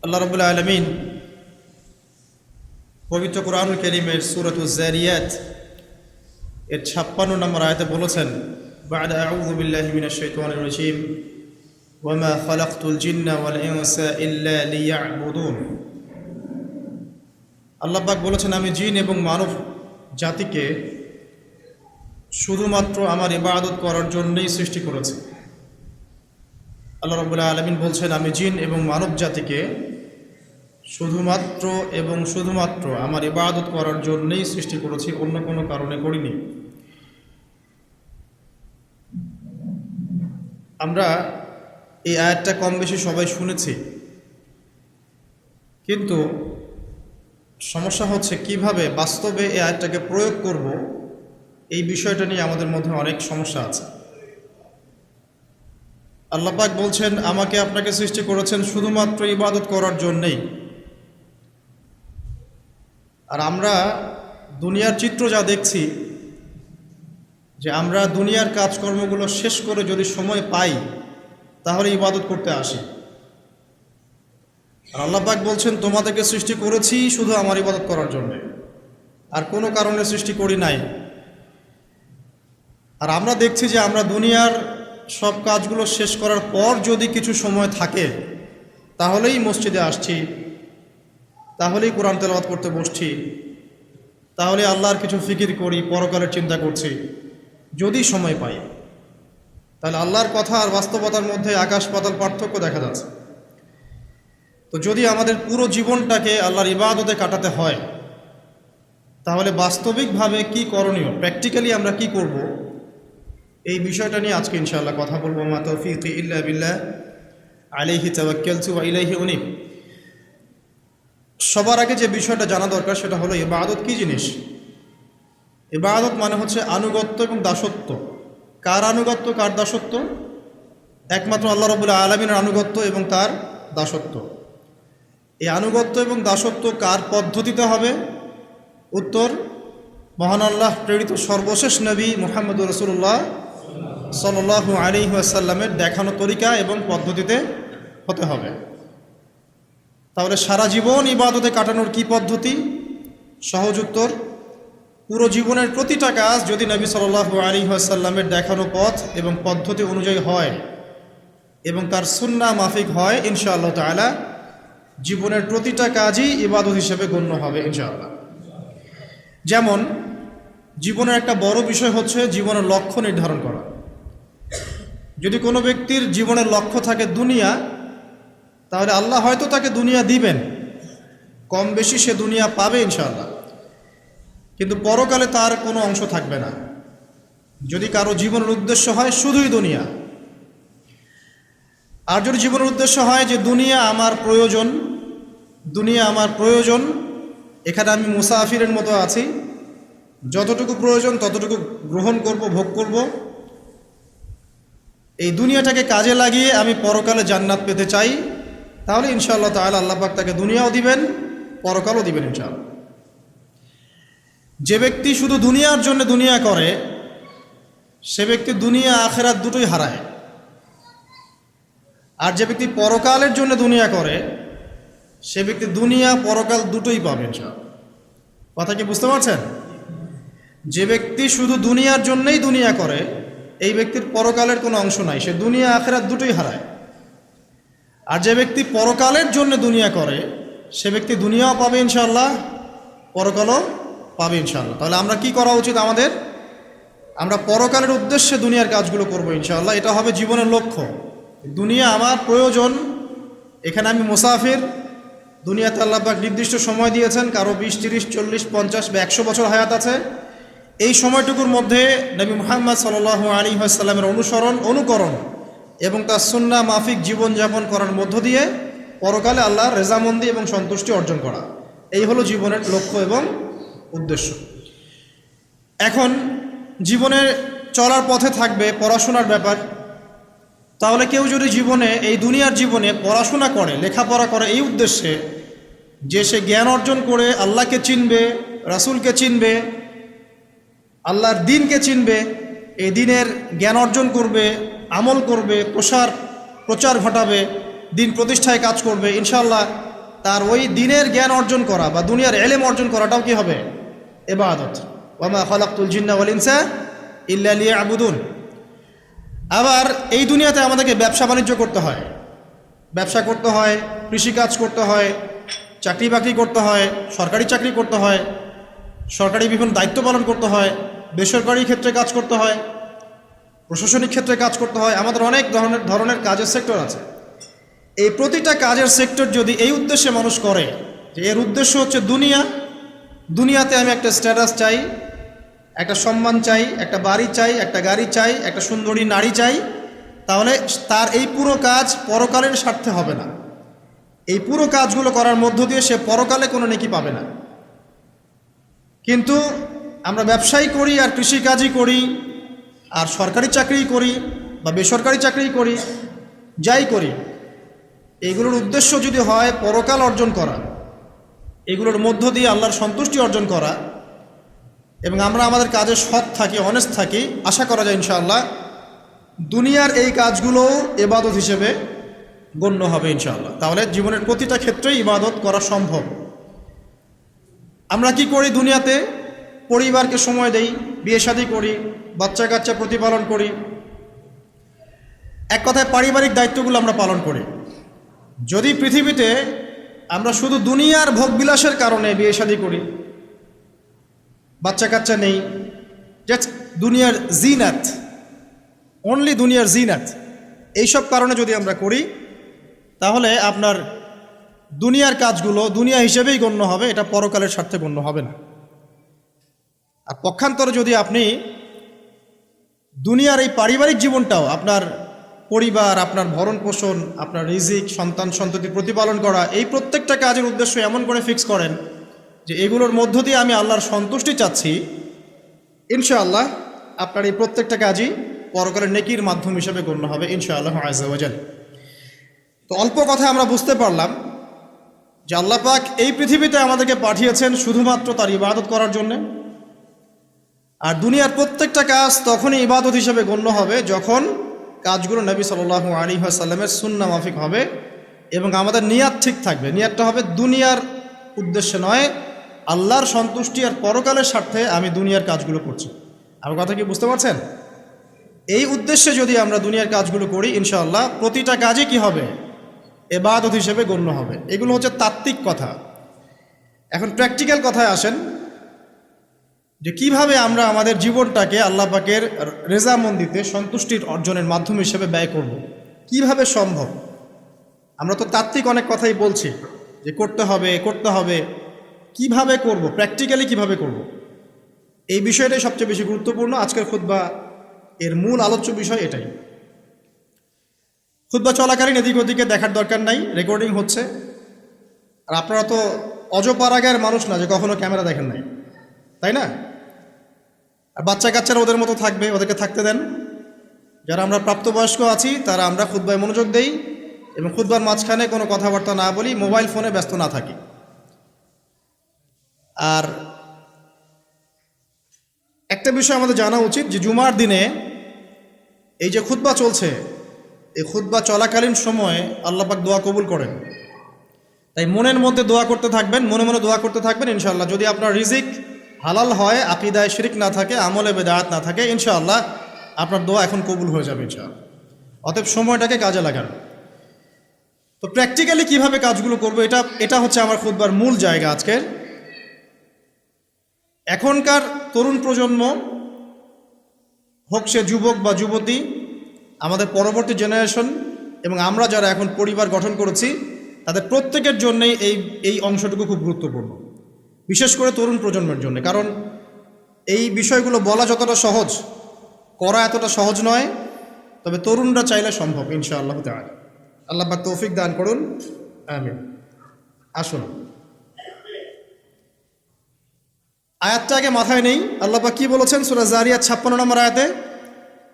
আল্লাহ রাব্বুল আলামিন পবিত্র কুরআনুল কারীমের সূরাতুজ যারিয়াত এর 56 নম্বর আয়াতে বলেছেন, বা'দা আউযু বিল্লাহি মিনাশ শাইতানির রাজীম ওয়া মা খালাকতুল জিন্না ওয়াল ইনসা ইল্লা লিয়া'বুদুন। আল্লাহ পাক বলেছেন, আমি জিন এবং মানব জাতিকে শুধুমাত্র আমার ইবাদত করার জন্যই সৃষ্টি করেছি। আল্লাহ রাব্বুল আলামিন বলছেন, আমি জিন এবং মানব জাতিকে শুধুমাত্র আমার ইবাদত করার জন্যই সৃষ্টি করেছি, অন্য কোনো কারণে করিনি। আমরা এই আয়াতটা কম বেশি সবাই শুনেছি, কিন্তু সমস্যা হচ্ছে কিভাবে বাস্তবে এই আয়াতটাকে প্রয়োগ করব, এই বিষয়টা নিয়ে আমাদের মধ্যে অনেক সমস্যা আছে। আল্লাহ পাক বলছেন, আমাকে আপনাকে সৃষ্টি করেছেন শুধুমাত্র ইবাদত করার জন্যেই। আর আমরা দুনিয়ার চিত্র যা দেখছি, যে আমরা দুনিয়ার কাজকর্মগুলো শেষ করে যদি সময় পাই তাহলে ইবাদত করতে আসি। আর আল্লাহ পাক বলছেন, তোমাদেরকে সৃষ্টি করেছি শুধু আমার ইবাদত করার জন্যে, আর কোনো কারণে সৃষ্টি করি নাই। আর আমরা দেখছি যে আমরা দুনিয়ার সব কাজগুলো শেষ করার পর যদি কিছু সময় থাকে তাহলেই মসজিদে আসছি, তাহলেই কোরআন তেলাওয়াত করতে বসছি, তাহলে আল্লাহর কিছু ফিকির করি, পরকালের চিন্তা করছি যদি সময় পাই। তাহলে আল্লাহর কথা আর বাস্তবতার মধ্যে আকাশ পাতাল পার্থক্য দেখা যাচ্ছে। তো যদি আমাদের পুরো জীবনটাকে আল্লাহর ইবাদতে কাটাতে হয় তাহলে বাস্তবিকভাবে কি করণীয়, প্র্যাকটিক্যালি আমরা কি করব, এই বিষয়টা নিয়ে আজকে ইনশাআল্লাহ কথা বলবো। মা তৌফিকি ইল্লা বিল্লাহ আলাইহি তাওয়াক্কালতু ওয়া ইলাইহি উনীব। সবার আগে যে বিষয়টা জানা দরকার সেটা হলো ইবাদত কি জিনিস। ইবাদত মানে হচ্ছে আনুগত্য এবং দাসত্ব। কার আনুগত্য, কার দাসত্ব? একমাত্র আল্লাহ রাব্বুল আলামিনের আনুগত্য এবং তার দাসত্ব। এই আনুগত্য এবং দাসত্ব কার পদ্ধতিতে হবে? উত্তর, মহান আল্লাহ প্রেরিত সর্বশেষ নবী মুহাম্মদুর রাসূলুল্লাহ সাল্লাল্লাহু আলাইহি ওয়াসাল্লামের দেখানো তরিকা এবং পদ্ধতিতে হতে হবে। তাহলে সারা জীবন ইবাদতে কাটানোর কি পদ্ধতি? সহজ উত্তর, পুরো জীবনের প্রতিটা কাজ যদি নবী সাল্লাল্লাহু আলাইহি ওয়াসাল্লামের দেখানো পথ এবং পদ্ধতি অনুযায়ী হয় এবং তার সুন্নাহ মাফিক হয়, ইনশাআল্লাহ তাআলা জীবনের প্রতিটা কাজই ইবাদত হিসেবে গণ্য হবে ইনশাআল্লাহ। যেমন জীবনের একটা বড় বিষয় হচ্ছে জীবনের লক্ষ্য নির্ধারণ করা। যদি কোনো ব্যক্তির জীবনের লক্ষ্য থাকে দুনিয়া, তাহলে আল্লাহ হয়তো তাকে দুনিয়া দিবেন, কম বেশি সে দুনিয়া পাবে ইনশাআল্লাহ, কিন্তু পরকালে তার কোনো অংশ থাকবে না। যদি কারো জীবনের উদ্দেশ্য হয় শুধুই দুনিয়া, আর যদি জীবনের উদ্দেশ্য হয় যে দুনিয়া আমার প্রয়োজন, এখানে আমি মুসাফিরের মতো আছি, যতটুকু প্রয়োজন ততটুকু গ্রহণ করব, ভোগ করব, এই দুনিয়াটাকে কাজে লাগিয়ে আমি পরকালে জান্নাত পেতে চাই, তাহলে ইনশাআল্লাহ তাআলা আল্লাহ পাক তাকে দুনিয়াও দিবেন, পরকালও দিবেন ইনশাআল্লাহ। যে ব্যক্তি শুধু দুনিয়ার জন্য দুনিয়া করে, সে ব্যক্তি দুনিয়া আখিরাত দুটোই হারায়। আর যে ব্যক্তি পরকালের জন্য দুনিয়া করে, সে ব্যক্তি দুনিয়া পরকাল দুটোই পাবে ইনশাআল্লাহ। কথা কি বুঝতে পারছেন? যে ব্যক্তি শুধু দুনিয়ার জন্যই দুনিয়া করে, এই ব্যক্তির পরকালের কোনো অংশ নাই, সে দুনিয়া আখিরাত দুটোই হারায়। আর যে ব্যক্তি পরকালের জন্য দুনিয়া করে, সে ব্যক্তি দুনিয়াও পাবে ইনশাআল্লাহ, পরকালও পাবে ইনশাআল্লাহ। তাহলে আমরা কি করা উচিত আমাদের? আমরা পরকালের উদ্দেশ্যে দুনিয়ার কাজগুলো করবো ইনশাআল্লাহ। এটা হবে জীবনের লক্ষ্য। দুনিয়া আমার প্রয়োজন, এখানে আমি মুসাফির। দুনিয়াতে আল্লাহ পাক নির্দিষ্ট সময় দিয়েছেন, কারো 20, 30, 40, 50 বা 100 বছর হায়াত আছে। এই সময়টুকুর মধ্যে নবী মুহাম্মদ সাল্লাল্লাহু আলাইহি ওয়াসাল্লামের অনুকরণ এবং তার সুন্নাহ মাফিক জীবনযাপন করার মধ্য দিয়ে পরকালে আল্লাহর রেজামন্দি এবং সন্তুষ্টি অর্জন করা, এই হলো জীবনের লক্ষ্য এবং উদ্দেশ্য। এখন জীবনের চলার পথে থাকবে পড়াশোনার ব্যাপার। তাহলে কেউ যদি জীবনে, এই দুনিয়ার জীবনে পড়াশোনা করে, লেখাপড়া করে এই উদ্দেশ্যে যে সে জ্ঞান অর্জন করে আল্লাহকে চিনবে, রাসূলকে চিনবে, আল্লাহর দ্বীনকে চিনবে, এই দ্বীনের জ্ঞান অর্জন করবে, আমল করবে, প্রচার ঘটাবে, দ্বীন প্রতিষ্ঠায় কাজ করবে, ইনশাআল্লাহ তার ওই দিনের জ্ঞান অর্জন করা বা দুনিয়ার এলেম অর্জন করাটাও কি হবে? ইবাদত। ওয়ামা খালাকতুল জিন্না ওয়াল ইনসা ইল্লা লিয়াবুদুন। আবার এই দুনিয়াতে আমাদেরকে ব্যবসা বাণিজ্য করতে হয়, ব্যবসা করতে হয়, কৃষিকাজ করতে হয়, চাকরি বাকরি করতে হয়, সরকারি চাকরি করতে হয়, সরকারি বিভিন্ন দায়িত্ব পালন করতে হয়, বেসরকারি ক্ষেত্রে কাজ করতে হয়, প্রশাসনিক ক্ষেত্রে কাজ করতে হয়। আমাদের অনেক ধরনের কাজের সেক্টর আছে। এই প্রতিটা কাজের সেক্টর যদি এই উদ্দেশ্যে মানুষ করে যে এর উদ্দেশ্য হচ্ছে দুনিয়াতে আমি একটা স্ট্যাটাস চাই, একটা সম্মান চাই, একটা বাড়ি চাই, একটা গাড়ি চাই, একটা সুন্দরী নারী চাই, তাহলে তার এই পুরো কাজ পরকালের স্বার্থে হবে না। এই পুরো কাজগুলো করার মধ্য দিয়ে সে পরকালে কোনো নেকি পাবে না। কিন্তু আমরা ব্যবসায়ী করি আর কৃষিকাজই করি আর সরকারি চাকরি করি বা বেসরকারি চাকরি করি, যাই করি, এইগুলোর উদ্দেশ্য যদি হয় পরকাল অর্জন করা, এগুলোর মধ্য দিয়ে আল্লাহর সন্তুষ্টি অর্জন করা, এবং আমরা আমাদের কাজে সৎ থাকি, অনেস্ট থাকি, আশা করা যায় ইনশাআল্লাহ দুনিয়ার এই কাজগুলোও ইবাদত হিসেবে গণ্য হবে ইনশাআল্লাহ। তাহলে জীবনের প্রতিটা ক্ষেত্রেই ইবাদত করা সম্ভব। আমরা কি করি দুনিয়াতে? পরিবারকে সময় দেই, বিয়ে শাদী করি, বাচ্চা কাচ্চা প্রতিপালন করি, এক কথায় পারিবারিক দায়িত্বগুলো আমরা পালন করি। যদি পৃথিবীতে আমরা শুধু দুনিয়ার ভোগবিলাসের কারণে বিয়ে শাদী করি, বাচ্চা কাচ্চা নেই, জাস্ট দুনিয়ার জিনাত, অনলি দুনিয়ার জিনাত, এইসব কারণে যদি আমরা করি, তাহলে আপনার দুনিয়ার কাজগুলো দুনিয়া হিসেবেই গণ্য হবে, এটা পরকালের স্বার্থে গণ্য হবে না। আর পক্ষান্তরে যদি আপনি দুনিয়ার এই পারিবারিক জীবনটাও, আপনার পরিবার, আপনার ভরণ পোষণ, আপনার রিজিক, সন্তান সন্ততি প্রতিপালন করা, এই প্রত্যেকটা কাজের উদ্দেশ্য এমন করে ফিক্স করেন যে এগুলোর মধ্য দিয়ে আমি আল্লাহর সন্তুষ্টি চাচ্ছি, ইনশাআল্লাহ আপনার এই প্রত্যেকটা কাজই পরকালের নেকির মাধ্যম হিসেবে গণ্য হবে ইনশাআল্লাহ আযজা ওয়া জাল। তো অল্প কথা আমরা বুঝতে পারলাম যে আল্লাহ পাক এই পৃথিবীতে আমাদেরকে পাঠিয়েছেন শুধুমাত্র তার ইবাদত করার জন্যে। আর দুনিয়ার প্রত্যেকটা কাজ তখনই ইবাদত হিসেবে গণ্য হবে যখন কাজগুলো নবী সাল্লাল্লাহু আলাইহি ওয়াসাল্লামের সুন্নাহ মাফিক হবে এবং আমাদের নিয়াত ঠিক থাকবে। নিয়াতটা হবে দুনিয়ার উদ্দেশ্যে নয়, আল্লাহর সন্তুষ্টি আর পরকালের স্বার্থে আমি দুনিয়ার কাজগুলো করছি। আমার কথা কি বুঝতে পারছেন? এই উদ্দেশ্যে যদি আমরা দুনিয়ার কাজগুলো করি, ইনশাআল্লাহ প্রতিটা কাজই কি হবে? ইবাদত হিসেবে গণ্য হবে। এগুলো হচ্ছে তাত্ত্বিক কথা। এখন প্র্যাকটিক্যাল কথায় আসেন যে কিভাবে আমরা আমাদের জীবনটাকে আল্লাহ পাকের রেজামন্দিতে সন্তুষ্টির অর্জনের মাধ্যম হিসেবে ব্যয় করব। কিভাবে সম্ভব? আমরা তো তাত্ত্বিক অনেক কথাই বলছি যে করতে হবে, কিভাবে করব, প্র্যাকটিক্যালি কিভাবে করব, এই বিষয়টাই সবচেয়ে বেশি গুরুত্বপূর্ণ। আজকের খুতবা এর মূল আলোচ্য বিষয় এটাই। খুতবা চলাকালীন এদিক ওদিকে দেখার দরকার নাই, রেকর্ডিং হচ্ছে। আর আপনারা তো অজপাড়াগার মানুষ না যে কখনো ক্যামেরা দেখেন নাই, তাই না? আর বাচ্চা কাচ্চারা ওদের মতো থাকবে, ওদেরকে থাকতে দেন। যারা আমরা প্রাপ্তবয়স্ক আছি তারা আমরা খুতবায় মনোযোগ দেই এবং খুতবার মাঝখানে কোনো কথাবার্তা না বলি, মোবাইল ফোনে ব্যস্ত না থাকি। আর একটা বিষয় আমাদের জানা উচিত যে জুমার দিনে এই যে খুতবা চলছে, এই খুতবা চলাকালীন সময়ে আল্লাহ পাক দোয়া কবুল করেন। তাই মনের মধ্যে দোয়া করতে থাকবেন, মনে মনে দোয়া করতে থাকবেন। ইনশাআল্লাহ যদি আপনার রিজিক হালাল হয়, আকীদায় শিরক না থাকে, আমলে বেদাত না থাকে, ইনশাআল্লাহ আপনার দোয়া এখন কবুল হয়ে যাবে ইনশাআল্লাহ। অতএব সময়টাকে কাজে লাগান। তো প্র্যাকটিক্যালি কিভাবে কাজগুলো করবো, এটা হচ্ছে আমার খুতবার মূল জায়গা আজকের। এখনকার তরুণ প্রজন্ম হোক সে যুবক বা যুবতী, আমাদের পরবর্তী জেনারেশন এবং আমরা যারা এখন পরিবার গঠন করেছি, তাদের প্রত্যেকের জন্যই এই অংশটুকু খুব গুরুত্বপূর্ণ, বিশেষ করে তরুণ প্রজন্মের জন্য। কারণ এই বিষয়গুলো বলা যতটা সহজ, করা এতটা সহজ নয়। তবে তরুণরা চাইলে সম্ভব ইনশাআল্লাহ তাআলা। আল্লাহ পাক তৌফিক দান করুন, আমিন। আসুন আয়াতটা আগে মাথায় নেই। আল্লাহ পাক কি বলেছেন সূরা জারিয়াত 56 নম্বর আয়াতে?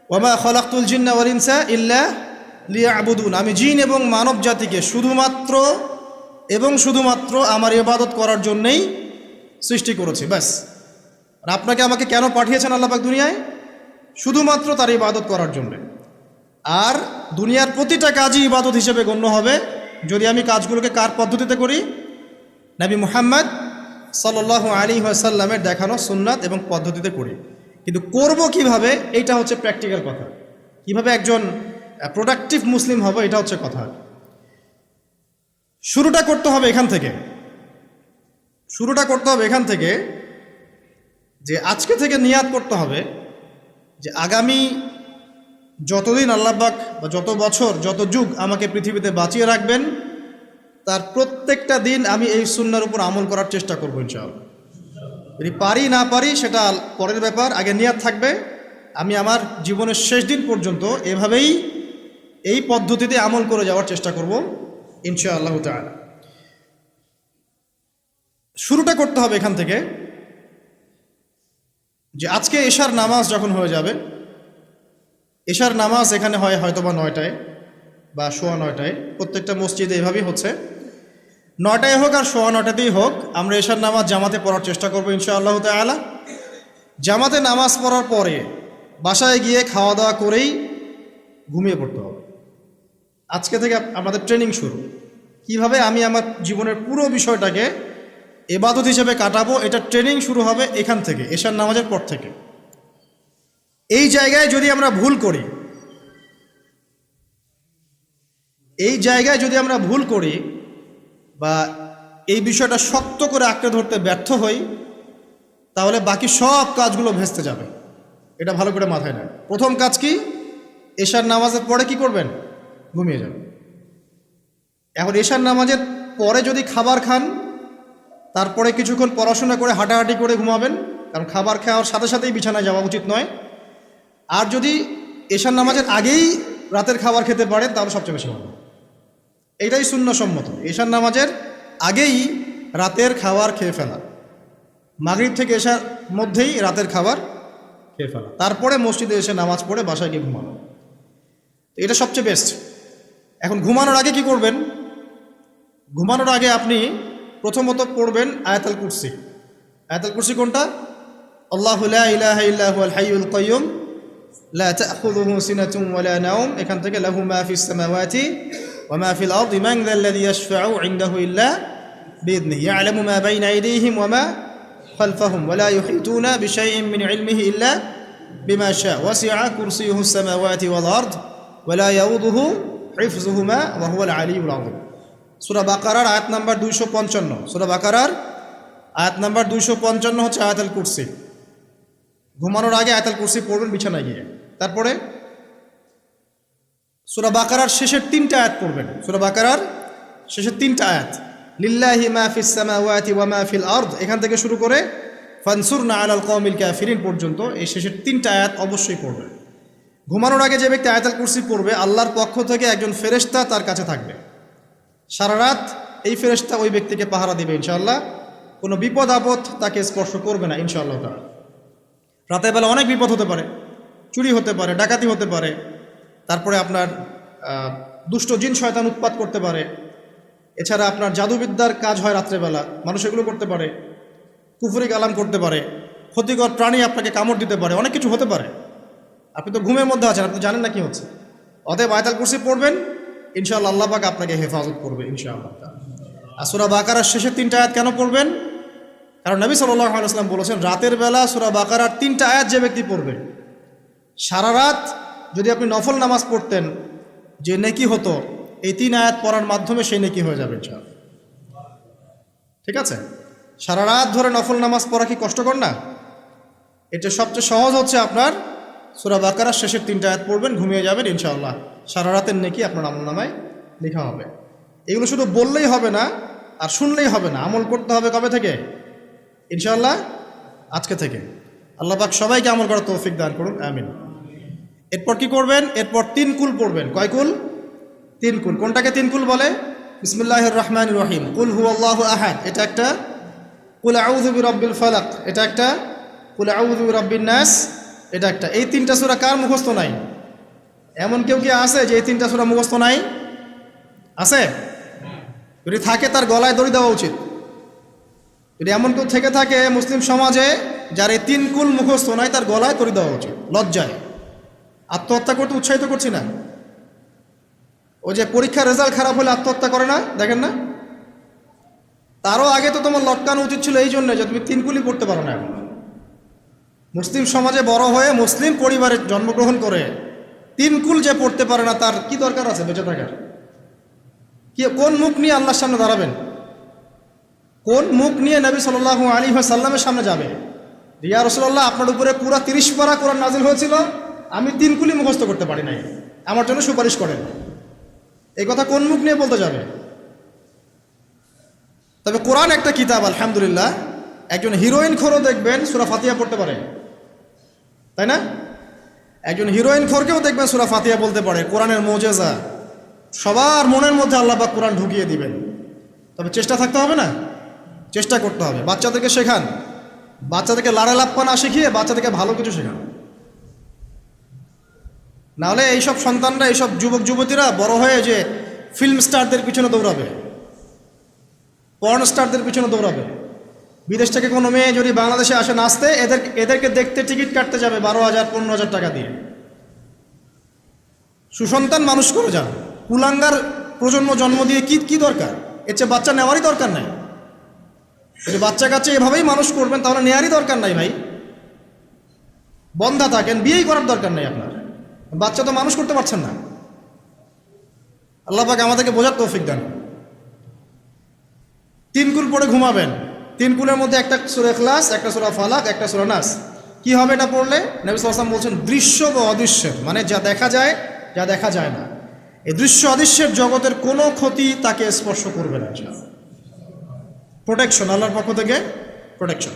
ওয়ামা খালাকতুল জিন্না ওয়াল ইনসা ইল্লা লিয়াবুদুন। আমি জিন এবং মানব জাতিকে শুধুমাত্র আমার ইবাদত করার জন্যই সৃষ্টি করেছি, ব্যাস। আর আপনাকে আমাকে কেন পাঠিয়েছেন আল্লাহ পাক দুনিয়ায়? শুধুমাত্র তার ইবাদত করার জন্য। আর দুনিয়ার প্রতিটা কাজই ইবাদত হিসেবে গণ্য হবে যদি আমি কাজগুলোকে কার পদ্ধতিতে করি? নবী মুহাম্মদ সাল্লাল্লাহু আলাইহি ওয়াসাল্লামের দেখানো সুন্নাত এবং পদ্ধতিতে করি। কিন্তু করব কিভাবে, এইটা হচ্ছে প্র্যাকটিক্যাল কথা। কিভাবে একজন প্রোডাক্টিভ মুসলিম হবে, এটা হচ্ছে কথা। শুরুটা করতে হবে এখান থেকে। শুরুটা করতে হবে এখান থেকে যে আজকে থেকে নিয়াত করতে হবে যে আগামী যতদিন আল্লাহ পাক বা যত বছর যত যুগ আমাকে পৃথিবীতে বাঁচিয়ে রাখবেন, তার প্রত্যেকটা দিন আমি এই সুন্নাহর উপর আমল করার চেষ্টা করবো ইনশাআল্লাহ। যদি পারি না পারি সেটা পরের ব্যাপার, আগে নিয়াত থাকবে আমি আমার জীবনের শেষ দিন পর্যন্ত এভাবেই এই পদ্ধতিতে আমল করে যাওয়ার চেষ্টা করব ইনশাআল্লাহ তাআলা। শুরুটা করতে হবে এখান থেকে যে আজকে এশার নামাজ যখন হয়ে যাবে, এশার নামাজ এখানে হয় হয়তোবা 9টায় বা 9:15, প্রত্যেকটা মসজিদে এভাবেই হচ্ছে। 9টায় হোক আর 9:15তেই হোক, আমরা এশার নামাজ জামাতে পড়ার চেষ্টা করবো ইনশাআল্লাহ তাআলা। জামাতে নামাজ পড়ার পরে বাসায় গিয়ে খাওয়া দাওয়া করেই ঘুমিয়ে পড়তে হবে। আজকে থেকে আমাদের ট্রেনিং শুরু, কিভাবে আমি আমার জীবনের পুরো বিষয়টাকে ইবাদত হিসেবে কাটাবো, এটা ট্রেনিং শুরু হবে এখান থেকে, এশার নামাজের পর থেকে। এই জায়গায় যদি আমরা ভুল করি, বা এই বিষয়টা শক্ত করে আঁকড়ে ধরতে ব্যর্থ হই, তাহলে বাকি সব কাজগুলো ভেস্তে যাবে। এটা ভালো করে মাথায় নেয়। প্রথম কাজ কি? এশার নামাজের পরে কি করবেন? ঘুমিয়ে যাবেন। এখন এশার নামাজের পরে যদি খাবার খান, তারপরে কিছুক্ষণ পড়াশোনা করে হাঁটাহাঁটি করে ঘুমাবেন, কারণ খাবার খাওয়ার সাথে সাথেই বিছানায় যাওয়া উচিত নয়। আর যদি এশার নামাজের আগেই রাতের খাবার খেতে পারেন তাহলে সবচেয়ে বেশি ভালো। এইটাই সুন্নাহসম্মত, এশার নামাজের আগেই রাতের খাবার খেয়ে ফেলা, মাগরিব থেকে এশার মধ্যেই রাতের খাবার খেয়ে ফেলা, তারপরে মসজিদে এসে নামাজ পড়ে বাসায় গিয়ে ঘুমানো, এটা সবচেয়ে বেস্ট। এখন ঘুমানোর আগে কি করবেন? ঘুমানোর আগে আপনি প্রথমত পড়বেন আয়াতুল কুরসি। আয়াতুল কুরসি কোনটা? আল্লাহু লা ইলাহা ইল্লা হুয়াল হাইয়ুল কাইয়্যুম লা তাখুযুহু সিনাতুন ওয়ালা নাওম, এখান থেকে লাহু মা ফিস সামাওয়াতি ওয়া মা ফিল আরদি মান যাল্লাযী ইয়াশফাউ ইনদাহু ইল্লা বিইذনিহি ইয়ালামু মা বাইনা আইদিহিম ওয়া মা খালফাহুম ওয়া লা ইউহিতুনা বিশাইইন মিন ইলমিহি ইল্লা বিমা শা ওয়াসি'a কুরসিয়ুহু সামাওয়াতি ওয়াল আরদ ওয়া লা ইয়াউদুহু হিফযুহুমা ওয়া হুয়াল আলিয়্যুল আযীম। সূরা বাকারার আয়াত নাম্বার 255। সূরা বাকারার আয়াত নাম্বার 255 হচ্ছে আয়াতুল কুরসি। ঘুমানোর আগে আয়াতুল কুরসি পড়বেন বিছানায় গিয়ে। তারপরে সূরা বাকারার শেষের 3টা আয়াত পড়বেন। সূরা বাকারার শেষের 3টা আয়াত, লিল্লাহি মা ফিস সামাওয়াতি ওয়া মা ফিল আরদ, এখান থেকে শুরু করে ফানসুরনা আলাল কওমিল কাফিরিন পর্যন্ত এই শেষের 3টা আয়াত অবশ্যই পড়বেন। ঘুমানোর আগে যে ব্যক্তি আয়াতুল কুরসি পড়বে, আল্লাহর পক্ষ থেকে একজন ফেরেশতা তার কাছে থাকবে সারা রাত। এই ফেরেশতা ওই ব্যক্তিকে পাহারা দিবে ইনশাআল্লাহ, কোনো বিপদ আপদ তাকে স্পর্শ করবে না ইনশাআল্লাহ তাআলা। রাতের বেলা অনেক বিপদ হতে পারে, চুরি হতে পারে, ডাকাতি হতে পারে, তারপরে আপনার দুষ্ট জিন শয়তান উৎপাত করতে পারে, এছাড়া আপনার জাদুবিদ্যার কাজ হয় রাত্রেবেলা, মানুষ এগুলো করতে পারে, কুফরি কালাম করতে পারে, ক্ষতিকর প্রাণী আপনাকে কামড় দিতে পারে, অনেক কিছু হতে পারে। আপনি তো ঘুমের মধ্যে আছেন, আপনি জানেন না কি হচ্ছে। অতএব আয়াতুল কুরসি পড়বেন, ইনশাআল্লাহ আল্লাহ পাক আপনাকে হেফাজত করবে ইনশাআল্লাহ। আর সূরা বাকারার শেষের 3টা আয়াত কেন পড়বেন? কারণ নবী সাল্লাল্লাহু আলাইহি ওয়াসাল্লাম বলেছেন, রাতের বেলা সূরা বাকারার 3টা আয়াত যে ব্যক্তি পড়বে, সারা রাত যদি আপনি নফল নামাজ পড়তেন যে নেকি হতো, এই 3 আয়াত পড়ার মাধ্যমে সেই নেকি হয়ে যাবে ইনশাআল্লাহ। ঠিক আছে? সারা রাত ধরে নফল নামাজ পড়া কি কষ্টকর না? এটা সবচেয়ে সহজ হচ্ছে আপনার সূরা বাকারার শেষের 3টা আয়াত পড়বেন, ঘুমিয়ে যাবেন ইনশাআল্লাহ, সারা রাতের নেকি আপনার আমলনামায় লেখা হবে। এগুলো শুধু বললেই হবে না আর শুনলেই হবে না, আমল করতে হবে কবে থেকে? ইনশাআল্লাহ আজকে থেকে। আল্লাহ পাক সবাইকে আমল করার তৌফিক দান করুন, আমিন। এরপর কি করবেন? এরপর 3 কুল পড়বেন। কয় কুল? 3 কুল। কোনটাকে 3 কুল বলে? বিসমিল্লাহির রহমানির রহিম, কুল হুয়াল্লাহু আহাদ এটা একটা, কুল আউযু বিরাব্বিল ফালাক এটা একটা, কুল আউযু বিরাব্বিন নাস এটা একটা। এই 3টা সূরা কার মুখস্থ নাই? এমন কেউ কি আছে যে এই 3টা সূরা মুখস্থ নাই? আছে? যদি থাকে তার গলায় দড়ি দেওয়া উচিত। যদি এমন কেউ থেকে থাকে মুসলিম সমাজে যার এই 3 কুল মুখস্থ নাই, তার গলায় দড়ি দেওয়া উচিত, লজ্জায়। আত্মহত্যা করতে উৎসাহিত করছি না, ওই যে পরীক্ষার রেজাল্ট খারাপ হলে আত্মহত্যা করে না, দেখেন না? তারও আগে তো তোমার লটকানো উচিত ছিল এই জন্য যে তুমি 3 কুলি পড়তে পারো না। এখন মুসলিম সমাজে বড় হয়ে মুসলিম পরিবারে জন্মগ্রহণ করে 3 কুল যে পড়তে পারে না, তার কি দরকার আছে বেঁচে থাকার? কি কোন মুখ নিয়ে আল্লাহর সামনে দাঁড়াবেন? কোন মুখ নিয়ে নবী সাল্লাল্লাহু আলাইহি ওয়াসাল্লামের সামনে যাবে? ইয়া রাসূলুল্লাহ, আপনার উপরে পুরো 30 পারা কোরআন নাযিল হয়েছিল, আমি 3 কুলি মুখস্থ করতে পারি নাই, আমার জন্য সুপারিশ করেন। এই কথা কোন মুখ নিয়ে বলতে যাবে? তবে কোরআন একটা কিতাব, আলহামদুলিল্লাহ। একজন হিরোইন খোরও দেখবেন সূরা ফাতিহা পড়তে পারে, তাই না? একজন হিরোইন খোরকেও দেখবেন সূরা ফাতিহা বলতে পারে। কোরআনের মুজিজা, সবার মনের মধ্যে আল্লাহ পাক কোরআন ঢুকিয়ে দিবেন। তবে চেষ্টা থাকতে হবে না? চেষ্টা করতে হবে। বাচ্চাদেরকে শেখান, বাচ্চাদেরকে লাড়া লাপ্পা না শিখিয়ে বাচ্চাদেরকে ভালো কিছু শেখান। নাহলে এইসব সন্তানরা, এইসব যুবক যুবতীরা বড় হয়ে যে ফিল্ম স্টারদের পিছনে দৌড়াবে, পর্ন স্টারদের পিছনে দৌড়াবে। বিদেশ থেকে কোনো মেয়ে যদি বাংলাদেশে আসে নাচতে, এদেরকে দেখতে টিকিট কাটতে যাবে 12,000 15,000 টাকা দিয়ে। সুসন্তান মানুষ করে যান, কুলাঙ্গার প্রজন্ম জন্ম দিয়ে কি দরকার? এর চেয়ে বাচ্চা নেওয়ারই দরকার নাই। যদি বাচ্চা কাচ্চা এভাবেই মানুষ করবেন তাহলে নেওয়ারই দরকার নাই ভাই। বন্ধা থাকেন, বিয়েই করার দরকার নেই আপনার। বাচ্চা তো মানুষ করতে পারছেন না। আল্লাহ পাক আমাদেরকে বোঝার তৌফিক দেন। 3 কুল পড়ে ঘুমাবেন। 3 কুলের মধ্যে একটা সূরা ইখলাস, একটা সূরা ফালাক, একটা সূরা নাস। কি হবে এটা পড়লে? নবী সাল্লাল্লাহু আলাইহি ওয়াসাল্লাম বলছেন দৃশ্য বা অদৃশ্যের, মানে যা দেখা যায় যা দেখা যায় না, এই দৃশ্য অদৃশ্যের জগতের কোনো ক্ষতি তাকে স্পর্শ করবে না। প্রোটেকশন, আল্লাহর পক্ষ থেকে প্রোটেকশন।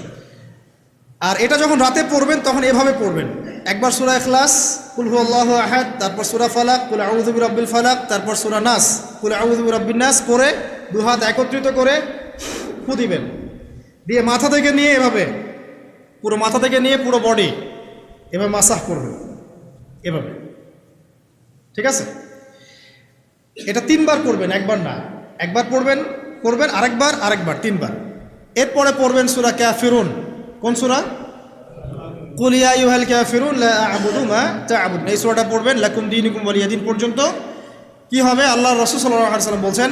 আর এটা যখন রাতে পড়বেন তখন এভাবে পড়বেন। একবার সূরা ইখলাস, কুল হুয়াল্লাহু আহাদ, তারপর সূরা ফালাক, কুল আউযু বিরাব্বিল ফালাক, তারপর সূরা নাস, কুল আউযু বিরাব্বিন নাস পড়ে 2 হাত একত্রিত করে ফু দিবেন। দিয়ে মাথা থেকে নিয়ে এভাবে, পুরো মাথা থেকে নিয়ে পুরো বডি এভাবে মাসাহ করবেন, এভাবে। ঠিক আছে? এটা 3 বার করবেন, একবার না। একবার করবেন, আরেকবার 3 বার। এরপরে পড়বেন সূরা কাফিরুন। কোন সূরা? কুল ইয়া আইয়ুহাল কাফিরুন লা আ'বুদু মা তা'বুদুন। এই সূরাটা পড়বেন লাকুম দীনুকুম ওয়ালিয়া দিন পর্যন্ত। কি হবে? আল্লাহর রাসূল সাল্লাল্লাহু আলাইহি ওয়াসাল্লাম বলছেন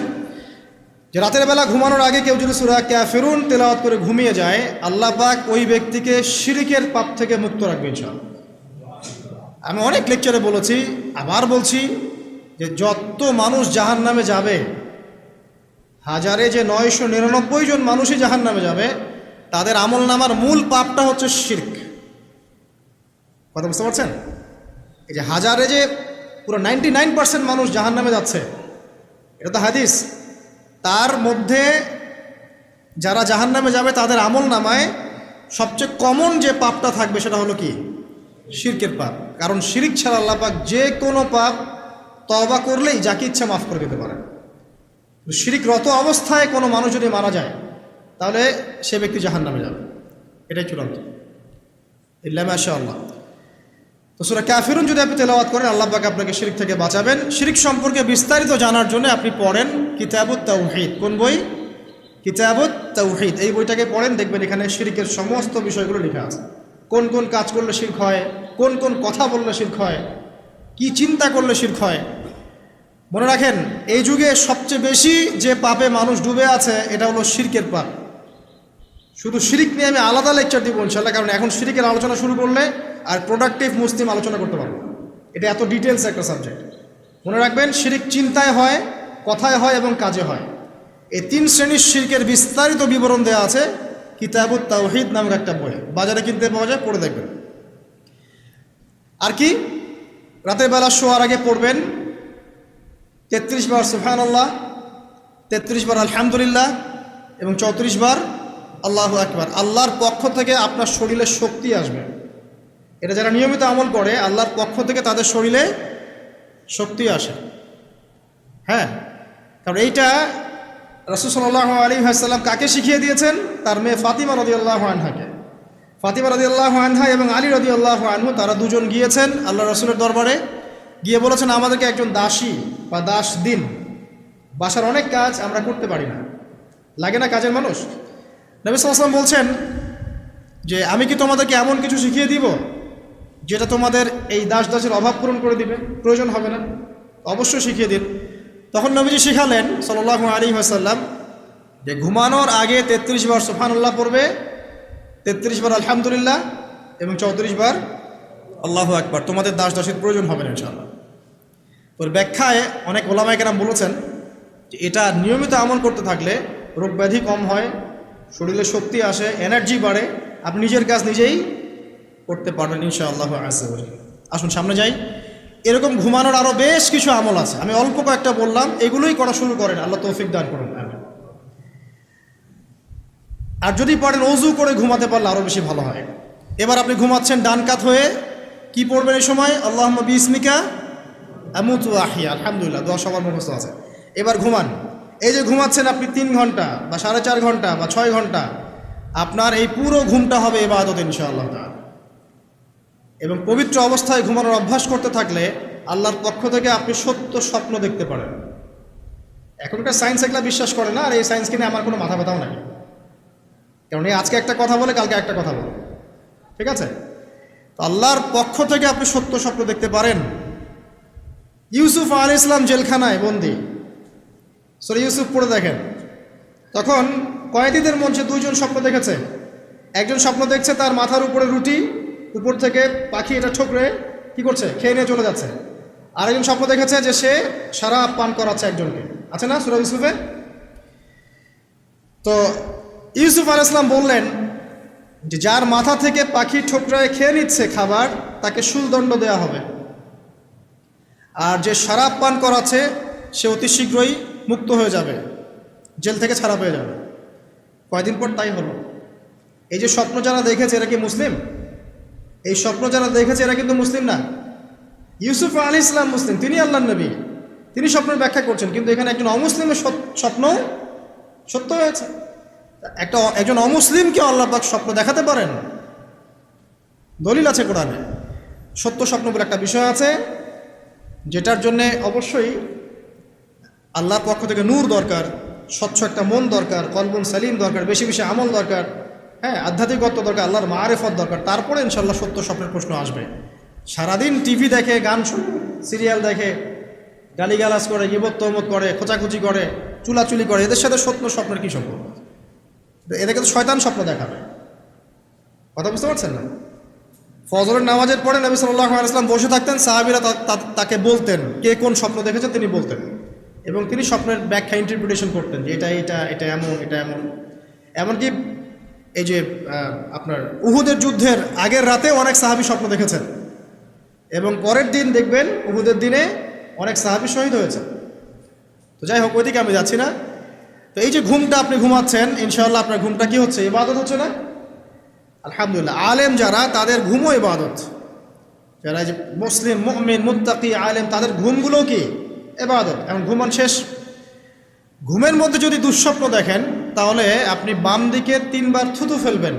যে রাতের বেলা ঘুমানোর আগে কেউ যদি সূরা কাফিরুন তেলাওয়াত করে ঘুমিয়ে যায়, আল্লাহ পাক ওই ব্যক্তিকে শিরকের পাপ থেকে মুক্ত রাখবে ইনশাআল্লাহ। আমি অনেক লেকচারে বলেছি, আবার বলছি যে যত মানুষ জাহান্নামে যাবে, হাজারে যে 999 জন মানুষই জাহান্নামে যাবে, তাদের আমলনামার মূল পাপটা হচ্ছে শিরক। কথা বুঝতে পারছেন? এই যে হাজারে যে পুরো 99% মানুষ জাহান্নামে যাচ্ছে, এটা তো হাদিস। তার মধ্যে যারা জাহান্নামে যাবে তাদের আমলনামায় সবচেয়ে কমন যে পাপটা থাকবে সেটা হলো কি? শিরকের পাপ। কারণ শিরক ছাড়া আল্লাহ পাক যে কোনো পাপ তওবা করলেই যাকে ইচ্ছা মাফ করে দিতে পারেন। শিরকরত অবস্থায় কোনো মানুষ যদি মারা যায় তাহলে সে ব্যক্তি জাহান্নামে যাবে, এটাই চূড়ান্ত। ইল্লা মাশাআল্লাহ। তো সূরা কাফিরুন যদি আপনি তেলাওয়াত করেন, আল্লাহ পাক আপনাকে শিরক থেকে বাঁচাবেন। শিরক সম্পর্কে বিস্তারিত জানার জন্য আপনি পড়েন কিতাবুত তাওহীদ। কোন বই? কিতাবুত তাওহীদ। এই বইটাকে পড়েন, দেখবেন এখানে শিরকের সমস্ত বিষয়গুলো লেখা আছে। কোন কোন কাজ করলে শিরক হয়, কোন কোন কথা বললে শিরক হয়, কি চিন্তা করলে শিরক হয়। মনে রাখেন, এই যুগে সবচেয়ে বেশি যে পাপে মানুষ ডুবে আছে এটা হলো শিরকের পাপ। শুধু শিরক নিয়ে আমি আলাদা লেকচার দিব ইনশাআল্লাহ, কারণ এখন শিরকের আলোচনা শুরু করলে আর প্রোডাক্টিভ মুসলিম আলোচনা করতে পারবো। এটা এত ডিটেলস একটা সাবজেক্ট। মনে রাখবেন, শিরক চিন্তায় হয়, কথায় হয় এবং কাজে হয়। এই 3 শ্রেণীর শিরকের বিস্তারিত বিবরণ দেওয়া আছে কিতাবুত তাওহীদ নামের একটা বই, বাজারে কিনতে পাওয়া যায়, পড়ে দেখবেন। আর কি? রাতের বেলা শোয়ার আগে পড়বেন 33 বার সুবহানাল্লাহ, 33 বার আলহামদুলিল্লাহ এবং 34 বার আল্লাহু আকবার। আল্লাহর পক্ষ থেকে আপনার শরীরে শক্তি আসবে। এটা যারা নিয়মিত আমল করে, আল্লাহর পক্ষ থেকে তাদের শরীরে শক্তি আসে। হ্যাঁ, কারণ এইটা রাসূল সাল্লাল্লাহু আলাইহি ওয়াসাল্লাম কাকে শিখিয়ে দিয়েছেন? তার মেয়ে ফাতিমা রাদিয়াল্লাহু আনহাকে। ফাতিমা রাদিয়াল্লাহু আনহা এবং আলী রাদিয়াল্লাহু আনহু, তারা দুজন গিয়েছেন আল্লাহ রাসূলের দরবারে, গিয়ে বলেছেন আমাদেরকে একজন দাসী বা দাস দিন। বাসার অনেক কাজ আমরা করতে পারি না, লাগে না কাজের মানুষ। নবী সাল্লাল্লাহু আলাইহি ওয়াসাল্লাম বলছেন যে আমি কি তোমাদেরকে এমন কিছু শিখিয়ে দিব যেটা তোমাদের এই দাস দাসের অভাব পূরণ করে দিবে? প্রয়োজন হবে না, অবশ্যই শিখিয়ে দিন। তখন নবীজি শিখালেন সাল্লাল্লাহু আলাইহি ওয়াসাল্লাম যে ঘুমানোর আগে 33 বার সুবহানাল্লাহ পড়বে, 33 বার আলহামদুলিল্লাহ এবং 34 বার আল্লাহু আকবার। তোমাদের দাস দাসীর প্রয়োজন হবে না ইনশাআল্লাহ। তোর ব্যাখ্যায় অনেক ওলামায়ে কেরাম বলেছেন যে এটা নিয়মিত আমল করতে থাকলে রোগ ব্যাধি কম হয়, শরীরে শক্তি আসে, এনার্জি বাড়ে, আপনি নিজের কাজ নিজেই করতে পারবেন ইনশাআল্লাহ আযজা ওয়া জাল্লা। আসুন সামনে যাই। এরকম ঘুমানোর আরও বেশ কিছু আমল আছে, আমি অল্প কয়েকটা বললাম, এগুলোই করা শুরু করেন, আল্লাহ তৌফিক দান করুন। আর যদি পারেন ওযু করে ঘুমাতে পারলে আরও বেশি ভালো হয়। এবার আপনি ঘুমাচ্ছেন ডান কাত হয়ে, কি পড়বেন এই সময়? আল্লাহুম্মা বিসমিকা আমুতু ওয়া আহইয়া, আলহামদুলিল্লাহ, দোয়া সবার মুখস্থ আছে। এবার ঘুমান। এই যে ঘুমাচ্ছেন আপনি 3 ঘন্টা বা 4.5 ঘন্টা বা 6 ঘন্টা, আপনার এই পুরো ঘুমটা হবে ইবাদত ইনশাআল্লাহ তাআলা। এবং পবিত্র অবস্থায় ঘুমানোর অভ্যাস করতে থাকলে আল্লাহর পক্ষ থেকে আপনি সত্য স্বপ্ন দেখতে পারেন। এখনকার সায়েন্স এগুলা বিশ্বাস করে না, আর এই সায়েন্সকে নিয়ে আমার কোনো মাথা ব্যথাও নাই, কারণ এই আজকে একটা কথা বলে কালকে একটা কথা বলে, ঠিক আছে? তো আল্লাহর পক্ষ থেকে আপনি সত্য স্বপ্ন দেখতে পারেন। ইউসুফ আলাইহিস সালাম জেলখানায় বন্দী, সূরা ইউসুফ পড়ে দেখেন। তখন কয়েদিদের মধ্যে 2 জন স্বপ্ন দেখেছে। একজন স্বপ্ন দেখছে তার মাথার উপরে রুটি, উপর থেকে পাখি এটা ঠোকরে কি করছে, খেয়ে নিয়ে চলে যাচ্ছে। আরেকজন স্বপ্ন দেখেছে যে সে শরাব পান করাচ্ছে একজনকে, আছে না সূরা ইউসুফে? তো ইউসুফ আলাইহিস সালাম বললেন যে যার মাথা থেকে পাখি ঠোকরায় খেয়ে নিচ্ছে খাবার, তাকে শুলদণ্ড দেওয়া হবে, আর যে শরাব পান করাচ্ছে সে অতি শীঘ্রই মুক্ত হয়ে যাবে, জেল থেকে ছাড়া পেয়ে যাবে। কয়দিন পর তাই হলো। এই যে স্বপ্ন যারা দেখেছে এরা কি মুসলিম? এই স্বপ্ন যারা দেখেছে এরা কিন্তু মুসলিম না। ইউসুফ আলাইহিস সালাম মুসলিম, তিনি আল্লাহর নবী, তিনি স্বপ্নের ব্যাখ্যা করছেন, কিন্তু এখানে একজন অমুসলিমের স্বপ্ন সত্য হয়েছে। একজন অমুসলিমকে আল্লাহ পাক স্বপ্ন দেখাতে পারেন, দলিল আছে কোরআনে। সত্য স্বপ্ন বলে একটা বিষয় আছে, যেটার জন্যে অবশ্যই আল্লাহর পক্ষ থেকে নূর দরকার, স্বচ্ছ একটা মন দরকার, কলবুন সালিম দরকার, বেশি বেশি আমল দরকার, হ্যাঁ, আধ্যাত্মিকত্ব দরকার, আল্লাহর মাআরিফত দরকার। তারপরে ইনশাআল্লাহ সত্য স্বপ্নের প্রশ্ন আসবে। সারাদিন টিভি দেখে, গান সিরিয়াল দেখে, গালিগালাজ করে, গীবত তহমত করে, খোঁচাখুচি করে, চুলাচুলি করে, এদের সাথে সত্য স্বপ্নের কী সম্পর্ক? এদেরকে তো শয়তান স্বপ্ন দেখাবে। কথা বুঝতে পারছেন না? ফজরের নামাজের পরে নবী সাল্লাল্লাহু আলাইহি ওয়াসাল্লাম বসে থাকতেন, সাহাবীরা তাকে বলতেন কে কোন স্বপ্ন দেখেছেন তিনি বলতেন, এবং তিনি স্বপ্নের ব্যাখ্যা ইন্টারপ্রিটেশন করতেন যে এটা এটা এটা এমন, এটা এমন। এমনকি এই যে আপনার উহুদের যুদ্ধের আগের রাতে অনেক সাহাবী স্বপ্ন দেখেছেন, এবং পরের দিন দেখবেন উহুদের দিনে অনেক সাহাবী শহীদ হয়েছে। তো যাই হোক, ওইদিকে আমি যাচ্ছি না। তো এই যে ঘুমটা আপনি ঘুমাচ্ছেন, ইনশাআল্লাহ আপনার ঘুমটা কি হচ্ছে? ইবাদত হচ্ছে না? আলহামদুলিল্লাহ। আলেম যারা, তাদের ঘুমও ইবাদত। যারা এই যে মুসলিম, মুমিন, মুত্তাকি, আলেম, তাদের ঘুমগুলো কি ইবাদত। এখন ঘুমান শেষ, ঘুমের মধ্যে যদি দুঃস্বপ্ন দেখেন তাহলে আপনি বাম দিকে 3 বার থুতু ফেলবেন,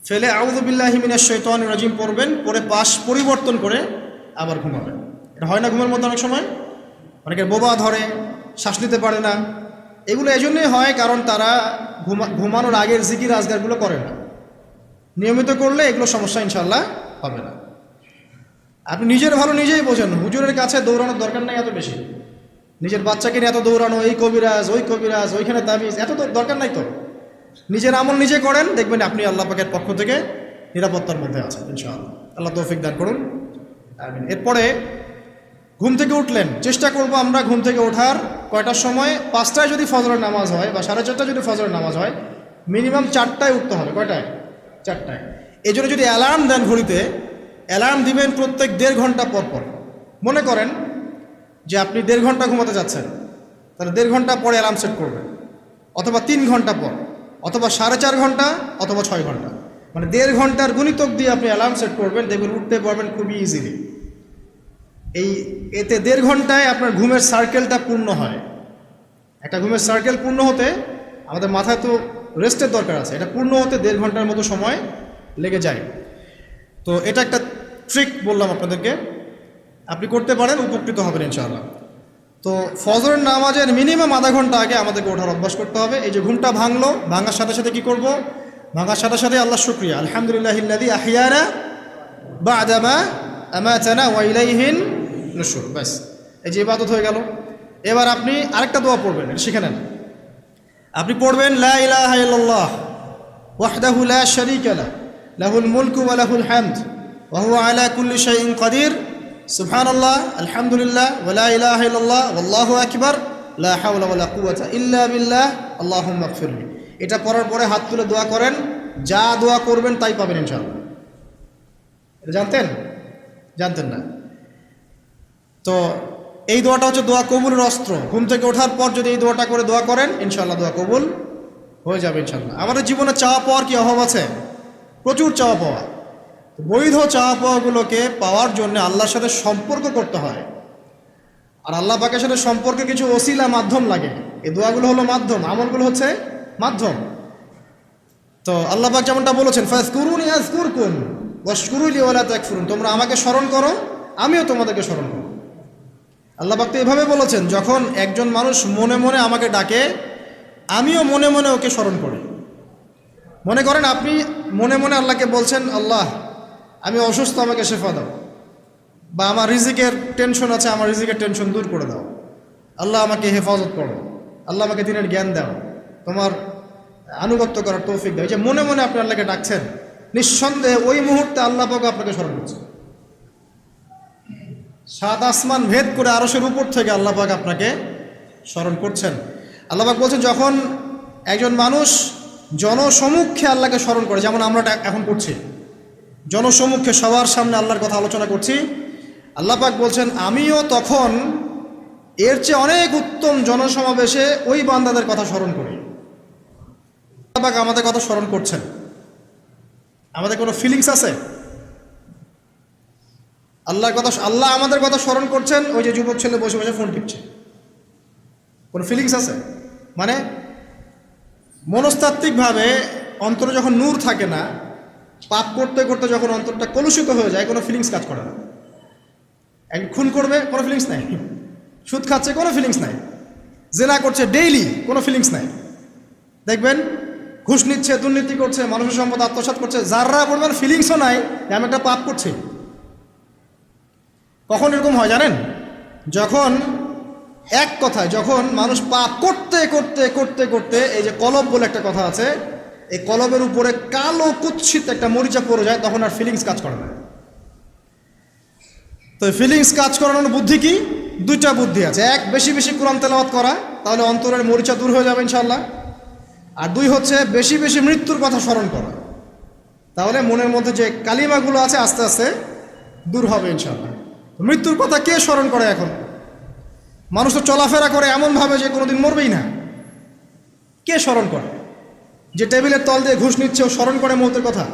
ফেলে আউযু বিল্লাহি মিনাশ শাইতানির রাজিম পড়বেন, পরে পাশ পরিবর্তন করে আবার ঘুমাবেন। এটা হয় না ঘুমের মধ্যে অনেক সময়? অনেকের বোবা ধরে, শ্বাস নিতে পারে না। এগুলো এজন্যই হয় কারণ তারা ঘুমানোর আগের জিকির আজগারগুলো করে না। নিয়মিত করলে এগুলো সমস্যা ইনশাআল্লাহ হবে না। আপনি নিজের ভালো নিজেই বোঝেন, হুজুরের কাছে দৌড়ানোর দরকার নেই এত বেশি। নিজের বাচ্চাকে নিয়ে এত দৌড়ানো, এই কবিরাজ ওই কবিরাজ, ওইখানে তাবিজ, এত তো দরকার নাই তো। নিজের আমল নিজে করেন, দেখবেন আপনি আল্লাহ পাকের পক্ষ থেকে নিরাপত্তার মধ্যে আছেন ইনশাআল্লাহ। আল্লাহ তৌফিক দান করুন, আমিন। এরপরে ঘুম থেকে উঠলেন, চেষ্টা করব আমরা ঘুম থেকে ওঠার কয়টার সময়? 5টায় যদি ফজরের নামাজ হয় বা 4:30 যদি ফজরের নামাজ হয়, মিনিমাম 4টায় উঠতে হবে। কয়টায়? 4টায়। এই জন্য যদি অ্যালার্ম দেন ঘড়িতে, অ্যালার্ম দিবেন প্রত্যেক 1.5 ঘন্টা পর পর। মনে করেন যে আপনি 1.5 ঘন্টা ঘুমাতে যাচ্ছেন, তাহলে 1.5 ঘন্টা পরে অ্যালার্ম সেট করবেন, অথবা 3 ঘন্টা পর, অথবা 4.5 ঘন্টা, অথবা 6 ঘন্টা। মানে 1.5 ঘন্টার গুণিতক দিয়ে আপনি অ্যালার্ম সেট করবেন, দেখবেন উঠতে পারবেন খুবই ইজিলি। এতে 1.5 ঘন্টায় আপনার ঘুমের সার্কেলটা পূর্ণ হয়। একটা ঘুমের সার্কেল পূর্ণ হতে আমাদের মাথায় তো রেস্টের দরকার আছে, এটা পূর্ণ হতে 1.5 ঘন্টার মতো সময় লেগে যায়। তো এটা একটা ট্রিক বললাম আপনাদেরকে, আপনি করতে পারেন, উপকৃত হবেন ইনশাআল্লাহ। তো ফজরের নামাজের মিনিমাম আধা ঘন্টা আগে আমাদেরকে ওঠার অভ্যাস করতে হবে। এই যে ঘুমটা ভাঙলো, ভাঙার সাথে সাথে কি করব? ভাঙার সাথে সাথে আল্লাহ শুকরিয়া, আলহামদুলিল্লাহিল্লাযী আহইয়ানা বা'দা মা আমাতানা ওয়া ইলাইহিন নুশুর। ব্যাস, এই যে ইবাদত হয়ে গেল। এবার আপনি আরেকটা দোয়া পড়বেন, এটা শিখে নেন। আপনি পড়বেন লা ইলাহা ইল্লাল্লাহ ওয়াহদাহু লা শারীকা লাহু লাহুল মুলকু ওয়া লাহুল হামদ ওয়া হুয়া আলা কুল্লি শাইইন কাদির সুবহানাল্লাহ আলহামদুলিল্লাহ ওয়া লা ইলাহা ইল্লাল্লাহ ওয়াল্লাহু আকবার লা হাওলা ওয়া লা কুওয়াতা ইল্লা বিল্লাহ আল্লাহুম্মা ইগফিরলি। এটা পড়ার পরে হাত তুলে দোয়া করেন, যা দোয়া করবেন তাই পাবেন ইনশাআল্লাহ। এটা জানতেন না? তো এই দোয়াটা হচ্ছে দোয়া কবুলের অস্ত্র। ঘুম থেকে ওঠার পর যদি এই দোয়াটা করে দোয়া করেন ইনশাআল্লাহ দোয়া কবুল হয়ে যাবে ইনশাআল্লাহ। আমাদের জীবনে চাওয়া পাওয়ার কি অভাব আছে? প্রচুর চাওয়া পাওয়া। বৈধ চাওয়া পাওয়াগুলোকে পাওয়ার জন্য আল্লাহর সাথে সম্পর্ক করতে হয়, আর আল্লাহ পাকের সাথে সম্পর্কে কিছু ওসিলা মাধ্যম লাগে। এই দোয়াগুলো হলো মাধ্যম, আমলগুলো হচ্ছে মাধ্যম। তো আল্লাহ পাক যেমনটা বলেছেন ফাজকুরুনি আযকুরকুম ওয়াশকুরুলি ওয়া লা তাকফুরুন, তোমরা আমাকে স্মরণ করো আমিও তোমাদেরকে স্মরণ করব। আল্লাহ পাক তো এভাবে বলেছেন, যখন একজন মানুষ মনে মনে আমাকে ডাকে আমিও মনে মনে ওকে স্মরণ করি। মনে করেন আপনি মনে মনে আল্লাহকে বলছেন, আল্লাহ আমি অসুস্থ, আমাকে শেফা দাও, বা আমার রিজিকের টেনশন আছে, আমার রিজিকের টেনশন দূর করে দাও, আল্লাহ আমাকে হেফাজত করো, আল্লাহ আমাকে দিনের জ্ঞান দাও, তোমার আনুগত্য করার তৌফিক দাও। এই যে মনে মনে আপনি আল্লাহকে ডাকছেন, নিঃসন্দেহে ওই মুহূর্তে আল্লাহ পাক আপনাকে স্মরণ করছে। সাত আসমান ভেদ করে আরশের উপর থেকে আল্লাহ পাক আপনাকে স্মরণ করছেন। আল্লাহ পাক বলছেন, যখন একজন মানুষ জনসমুখে আল্লাহকে স্মরণ করে, যেমন আমরা এখন করছি, জনসমুখে সবার সামনে আল্লাহর কথা আলোচনা করছি, আল্লাহ পাক বলছেন আমিও তখন এর চেয়ে অনেক উত্তম জনসমাবেশে ওই বান্দাদের কথা স্মরণ করি। আল্লাহ পাক আমাদের কথা স্মরণ করছেন, আমাদের কোনো ফিলিংস আছে? আল্লাহ আমাদের কথা স্মরণ করছেন, ওই যে যুবক ছেলে বসে বসে ফোন টিপছে, কোনো ফিলিংস আছে? মানে মনস্তাত্ত্বিকভাবে অন্তরে যখন নূর থাকে না, পাপ করতে করতে যখন অন্তরটা কলুষিত হয়ে যায়, কোনো ফিলিংস কাজ করে না। একজন খুন করবে, কোনো ফিলিংস নাই। সুদ খাচ্ছে, কোনো ফিলিংস নাই। জেনা করছে ডেইলি, কোনো ফিলিংস নাই। দেখবেন ঘুষ নিচ্ছে, দুর্নীতি করছে, মানুষের সম্পদ আত্মসাৎ করছে, যাররা বলবেন ফিলিংসও নাই যে আমি একটা পাপ করছি। কখন এরকম হয় জানেন? যখন এক কথায় যখন মানুষ পাপ করতে করতে করতে করতে, এই যে কলব বলে একটা কথা আছে, এই কলবের উপরে কালো কুৎসিত একটা মরিচা পড়ে যায়, তখন আর ফিলিংস কাজ করে না। তো ফিলিংস কাজ করানোর বুদ্ধি কি? দুইটা বুদ্ধি আছে। এক, বেশি বেশি কোরআন তেলাওয়াত করা, তাহলে অন্তরের মরিচা দূর হয়ে যাবে ইনশাআল্লাহ। আর দুই হচ্ছে বেশি বেশি মৃত্যুর কথা স্মরণ করা, তাহলে মনের মধ্যে যে কালিমাগুলো আছে আস্তে আস্তে দূর হবে ইনশাআল্লাহ। মৃত্যুর কথা কে স্মরণ করে? এখন মানুষ তো চলাফেরা করে এমনভাবে যে কোনোদিন মরবেই না। কে স্মরণ করে? যে টেবিলের তল দিয়ে ঘুষ নিচ্ছে ও স্মরণ করে মৌতের কথা?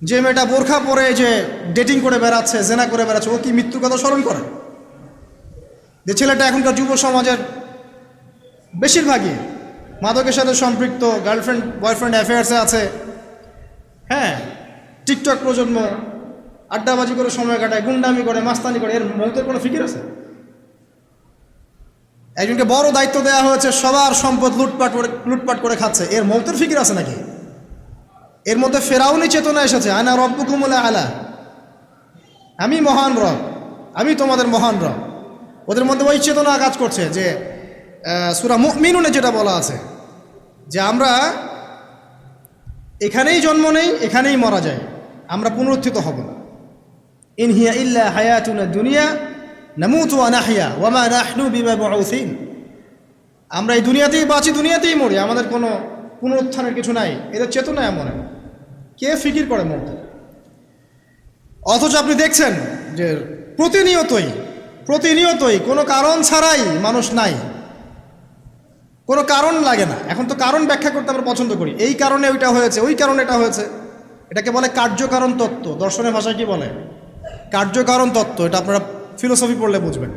যে মেয়েটা বোরখা পরে যে ডেটিং করে বেড়াচ্ছে, জেনা করে বেড়াচ্ছে, ও কি মৃত্যুর কথা স্মরণ করে? যে ছেলেটা এখনকার যুব সমাজের বেশিরভাগই মাদকের সাথে সম্পৃক্ত, গার্লফ্রেন্ড বয়ফ্রেন্ড অ্যাফেয়ার্সে আছে, হ্যাঁ, টিকটক প্রজন্ম, আড্ডাবাজি করে সময় কাটায়, গুন্ডামি করে, মাস্তানি করে, এর মৌতের কোনো ফিকির আছে? একজনকে বড় দায়িত্ব দেওয়া হয়েছে, সবার সম্পদ লুটপাট করে খাচ্ছে, এর মৌতের ফিকির আছে নাকি? এর মধ্যে ফেরাউনি চেতনা এসেছে, আনা রব্বুকুমুল আলা, আমি মহান রব, আমি তোমাদের মহান রব। ওদের মধ্যে ওই চেতনা কাজ করছে যে সূরা মুমিনুনে যেটা বলা আছে যে আমরা এখানেই জন্ম নেই, এখানেই মারা যায়, আমরা পুনরুত্থিত হব না। ইন হিয়া ইল্লা হায়াতুনা দুনিয়া নামুতু ওয়া নাহইয়া ওয়া মা নাহনু বিমাবউসিন, আমরা এই দুনিয়াতেই বাঁচি, দুনিয়াতেই মরি, আমাদের কোনো পুনরুত্থানের কিছু নাই। এদের চেতনা এমন। কে ফিকির করে মরতে? অথচ আপনি দেখছেন যে প্রতিনিয়তই কোনো কারণ ছাড়াই মানুষ নাই, কোনো কারণ লাগে না। এখন তো কারণ ব্যাখ্যা করতে আমরা পছন্দ করি, এই কারণে ওইটা হয়েছে, ওই কারণে এটা হয়েছে। এটাকে বলে কার্যকারণ তত্ত্ব। দর্শনের ভাষায় কি বলে? কার্যকারণ তত্ত্ব। এটা আপনারা ফিলোসফি পড়লে বুঝবেন।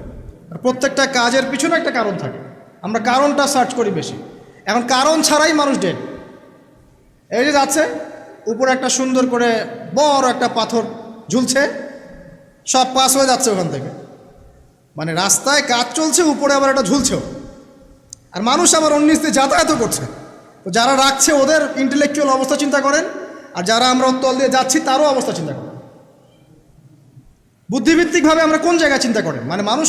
আর প্রত্যেকটা কাজের পিছনে একটা কারণ থাকে, আমরা কারণটা সার্চ করি বেশি। এখন কারণ ছাড়াই মানুষ ডেড। এই যে যাচ্ছে, উপরে একটা সুন্দর করে বড় একটা পাথর ঝুলছে, সব পাস হয়ে যাচ্ছে ওখান থেকে। মানে রাস্তায় কাজ চলছে, উপরে আবার একটা ঝুলছেও, আর মানুষ আবার অন্যিস দিয়ে যাতায়াতও করছে। তো যারা রাখছে ওদের ইন্টেলেকচুয়াল অবস্থা চিন্তা করেন, আর যারা আমরা তল দিয়ে যাচ্ছি তারও অবস্থা চিন্তা করেন। বুদ্ধিভিত্তিকভাবে আমরা কোন জায়গায় চিন্তা করেন? মানে মানুষ